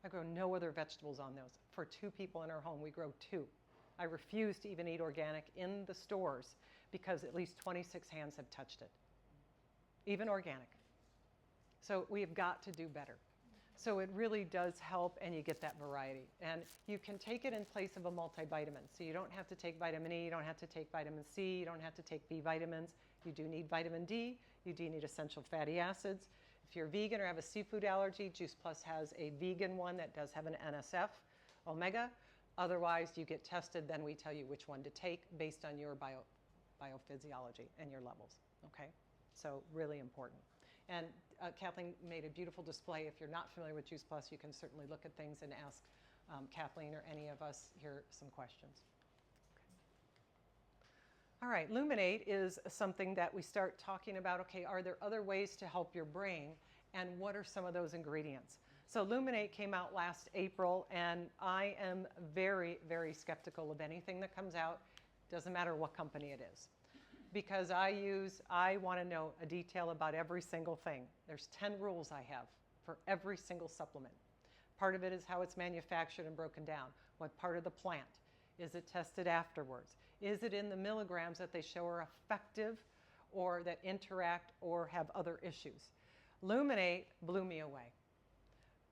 A: I grow no other vegetables on those. For 2 people in our home, we grow 2. I refuse to even eat organic in the stores because at least 26 hands have touched it, even organic. So we've got to do better. So it really does help, and you get that variety. And you can take it in place of a multivitamin. So you don't have to take vitamin E, you don't have to take vitamin C, you don't have to take B vitamins. You do need vitamin D, you do need essential fatty acids. If you're vegan or have a seafood allergy, Juice Plus has a vegan one that does have an NSF omega. Otherwise, you get tested, then we tell you which one to take based on your biophysiology and your levels, okay? So really important. And Kathleen made a beautiful display. If you're not familiar with Juice Plus, you can certainly look at things and ask Kathleen or any of us here some questions. All right, Luminate is something that we start talking about, okay, are there other ways to help your brain, and what are some of those ingredients? So Luminate came out last April, and I am very, very skeptical of anything that comes out, doesn't matter what company it is. Because I want to know a detail about every single thing. There's 10 rules I have for every single supplement. Part of it is how it's manufactured and broken down. What part of the plant? Is it tested afterwards? Is it in the milligrams that they show are effective or that interact or have other issues? Luminate blew me away.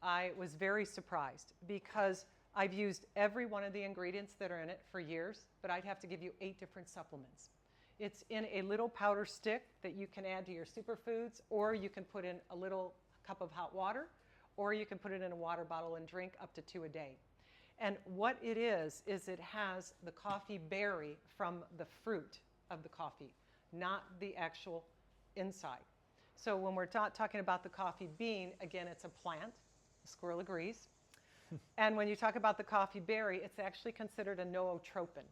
A: I was very surprised because I've used every one of the ingredients that are in it for years, but I'd have to give you 8 different supplements. It's in a little powder stick that you can add to your superfoods, or you can put in a little cup of hot water, or you can put it in a water bottle and drink up to 2 a day. And what it is it has the coffee berry from the fruit of the coffee, not the actual inside. So when we're talking about the coffee bean, again, it's a plant. The squirrel agrees. And when you talk about the coffee berry, it's actually considered a nootropin.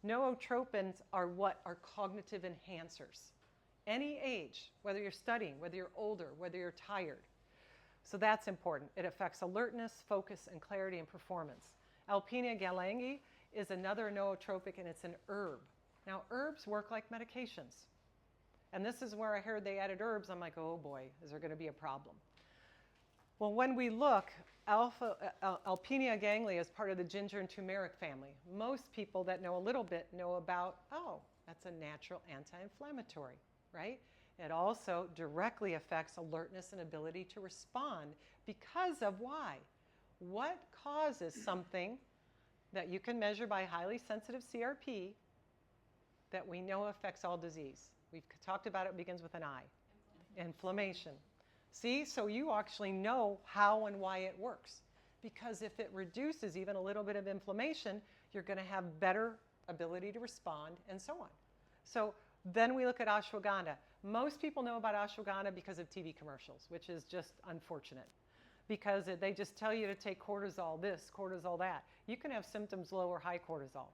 A: Nootropins are what are cognitive enhancers. Any age, whether you're studying, whether you're older, whether you're tired. So that's important. It affects alertness, focus, and clarity and performance. Alpinia galangi is another nootropic, and it's an herb. Now, herbs work like medications. And this is where I heard they added herbs. I'm like, oh boy, is there going to be a problem? Well, when we look, Alpinia ganglia is part of the ginger and turmeric family. Most people that know a little bit know about, oh, that's a natural anti-inflammatory, right? It also directly affects alertness and ability to respond because of why? What causes something that you can measure by highly sensitive CRP that we know affects all disease? We've talked about it begins with an I. Inflammation. See, so you actually know how and why it works. Because if it reduces even a little bit of inflammation, you're going to have better ability to respond and so on. So then we look at ashwagandha. Most people know about ashwagandha because of TV commercials, which is just unfortunate. Because they just tell you to take cortisol this, cortisol that. You can have symptoms low or high cortisol.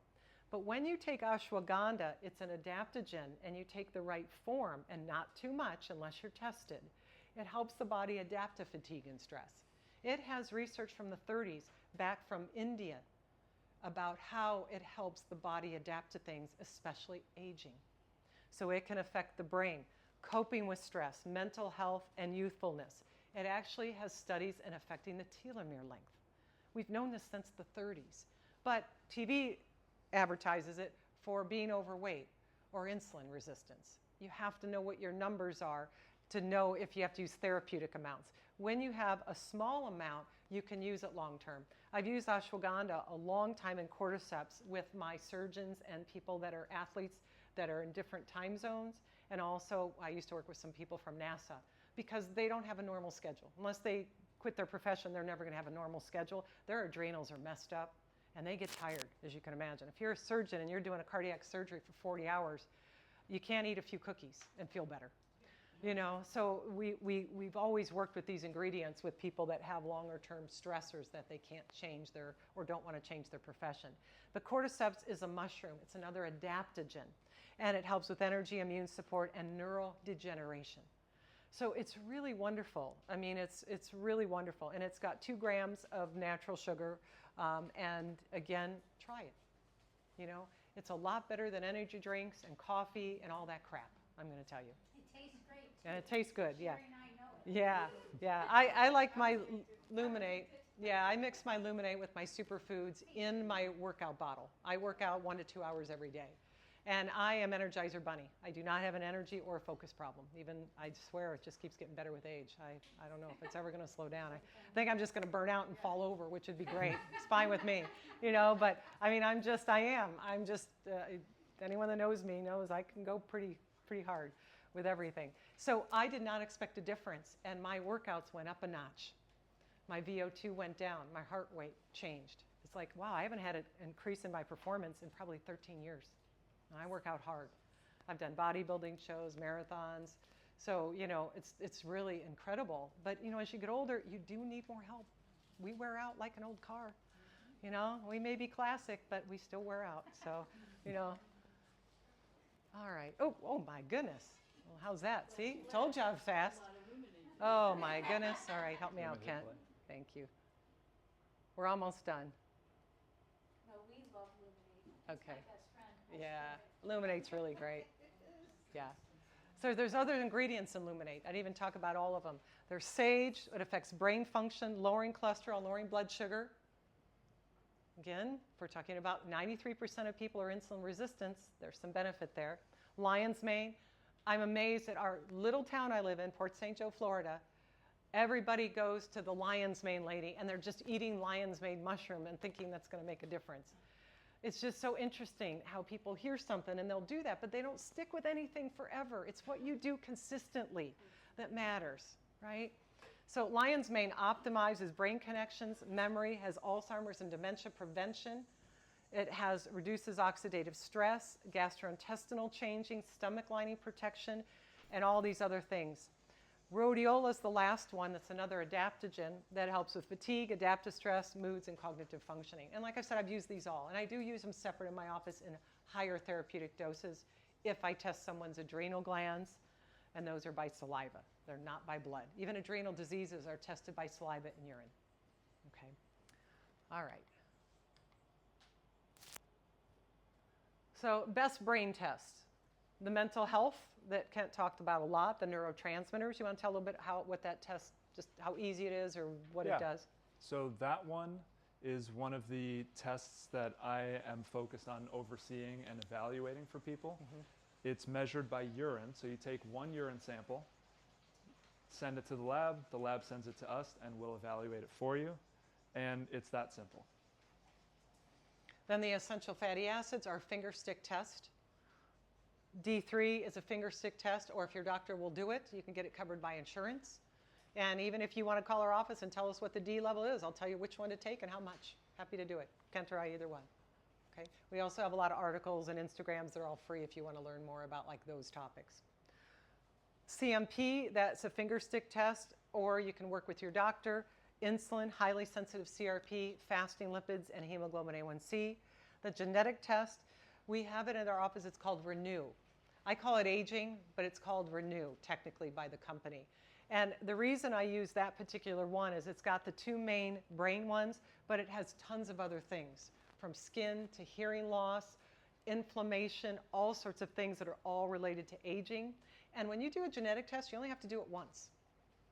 A: But when you take ashwagandha, it's an adaptogen, and you take the right form, and not too much unless you're tested. It helps the body adapt to fatigue and stress. It has research from the 30s back from India about how it helps the body adapt to things, especially aging. So it can affect the brain, coping with stress, mental health, and youthfulness. It actually has studies in affecting the telomere length. We've known this since the 30s, but TV advertises it for being overweight or insulin resistance. You have to know what your numbers are to know if you have to use therapeutic amounts. When you have a small amount, you can use it long term. I've used ashwagandha a long time in cordyceps with my surgeons and people that are athletes that are in different time zones. And also, I used to work with some people from NASA because they don't have a normal schedule. Unless they quit their profession, they're never going to have a normal schedule. Their adrenals are messed up, and they get tired, as you can imagine. If you're a surgeon and you're doing a cardiac surgery for 40 hours, you can't eat a few cookies and feel better. You know, so we've always worked with these ingredients with people that have longer term stressors that they can't change or don't want to change their profession. But cordyceps is a mushroom. It's another adaptogen, and it helps with energy, immune support, and neurodegeneration. So it's really wonderful. I mean, it's really wonderful. And it's got 2 grams of natural sugar. And again, try it. You know, it's a lot better than energy drinks and coffee and all that crap, I'm going to tell you.
B: It tastes great.
A: And it tastes good, yeah.
B: Sherry and I know it.
A: Yeah, yeah. I like my Luminate. Yeah, I mix my Luminate with my superfoods in my workout bottle. I work out 1 to 2 hours every day. And I am Energizer Bunny. I do not have an energy or a focus problem. Even, I swear, it just keeps getting better with age. I don't know if it's ever going to slow down. I think I'm just going to burn out and fall over, which would be great. It's fine with me, you know. But, I mean, I'm just, anyone that knows me knows I can go pretty hard. with everything. So I did not expect a difference, and my workouts went up a notch. My VO2 went down, my heart rate changed. It's like, wow, I haven't had an increase in my performance in probably 13 years. And I work out hard. I've done bodybuilding shows, marathons. So, you know, it's really incredible. But, you know, as you get older, you do need more help. We wear out like an old car. You know, we may be classic, but we still wear out. So, you know. All right. Oh my goodness. Well, how's that? See? Told you I was fast. Oh, my goodness. All right. Help me out, Kent. Thank you. We're almost done.
B: No, we love Luminate.
A: Okay.
B: It's my best friend.
A: Yeah. Luminate's really great. Yeah. So there's other ingredients in Luminate. I didn't even talk about all of them. There's sage. It affects brain function, lowering cholesterol, lowering blood sugar. Again, if we're talking about 93% of people are insulin resistant, there's some benefit there. Lion's mane. I'm amazed at our little town I live in, Port St. Joe, Florida. Everybody goes to the lion's mane lady, and they're just eating lion's mane mushroom and thinking that's going to make a difference. It's just so interesting how people hear something and they'll do that, but they don't stick with anything forever. It's what you do consistently that matters, right? So lion's mane optimizes brain connections, memory, has Alzheimer's and dementia prevention. It reduces oxidative stress, gastrointestinal changing, stomach lining protection, and all these other things. Rhodiola is the last one. That's another adaptogen that helps with fatigue, adaptive stress, moods, and cognitive functioning. And like I said, I've used these all. And I do use them separate in my office in higher therapeutic doses if I test someone's adrenal glands, and those are by saliva. They're not by blood. Even adrenal diseases are tested by saliva and urine. Okay. All right. So best brain tests. The mental health that Kent talked about a lot, the neurotransmitters. You want to tell a little bit what that test, just how easy it is or what it does?
C: So that one is one of the tests that I am focused on overseeing and evaluating for people. Mm-hmm. It's measured by urine. So you take one urine sample, send it to the lab sends it to us, and we'll evaluate it for you. And it's that simple.
A: Then the essential fatty acids are finger stick test. D3 is a finger stick test, or if your doctor will do it, you can get it covered by insurance. And even if you want to call our office and tell us what the D level is, I'll tell you which one to take and how much. Happy to do it. Kent or I, either one. Okay. We also have a lot of articles and Instagrams. They're all free if you want to learn more about like those topics. CMP, that's a finger stick test, or you can work with your doctor. Insulin, highly sensitive CRP, fasting lipids, and hemoglobin A1C. The genetic test, we have it in our office. It's called Renew. I call it aging, but it's called Renew, technically, by the company. And the reason I use that particular one is it's got the two main brain ones, but it has tons of other things, from skin to hearing loss, inflammation, all sorts of things that are all related to aging. And when you do a genetic test, you only have to do it once.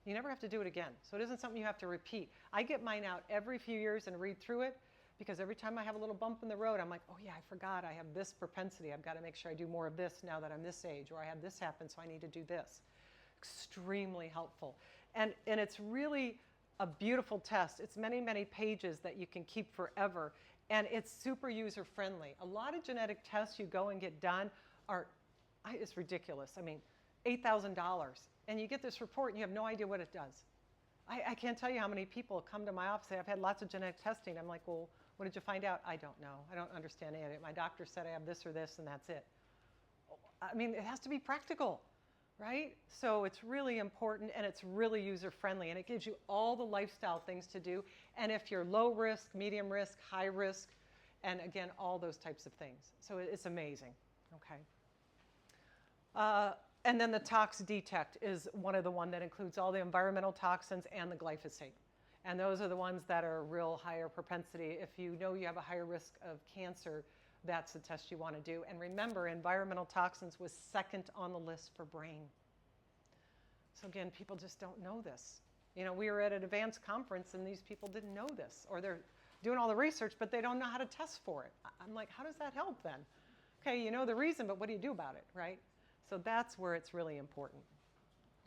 A: You never have to do it again. So it isn't something you have to repeat. I get mine out every few years and read through it, because every time I have a little bump in the road, I'm like, oh yeah, I forgot I have this propensity. I've got to make sure I do more of this now that I'm this age, or I had this happen, so I need to do this. Extremely helpful. And it's really a beautiful test. It's many, many pages that you can keep forever, and it's super user-friendly. A lot of genetic tests you go and get done it's ridiculous. I mean, $8,000, and you get this report and you have no idea what it does. I can't tell you how many people come to my office and say, I've had lots of genetic testing. I'm like, well, what did you find out? I don't know. I don't understand any of it. My doctor said I have this or this, and that's it. I mean, it has to be practical, right? So it's really important, and it's really user-friendly, and it gives you all the lifestyle things to do. And if you're low risk, medium risk, high risk, and again, all those types of things. So it's amazing, okay? And then the Tox Detect is one that includes all the environmental toxins and the glyphosate. And those are the ones that are real higher propensity. If you know you have a higher risk of cancer, that's the test you want to do. And remember, environmental toxins was second on the list for brain. So again, people just don't know this. You know, we were at an advanced conference and these people didn't know this, or they're doing all the research, but they don't know how to test for it. I'm like, how does that help then? Okay, you know the reason, but what do you do about it, right? So that's where it's really important.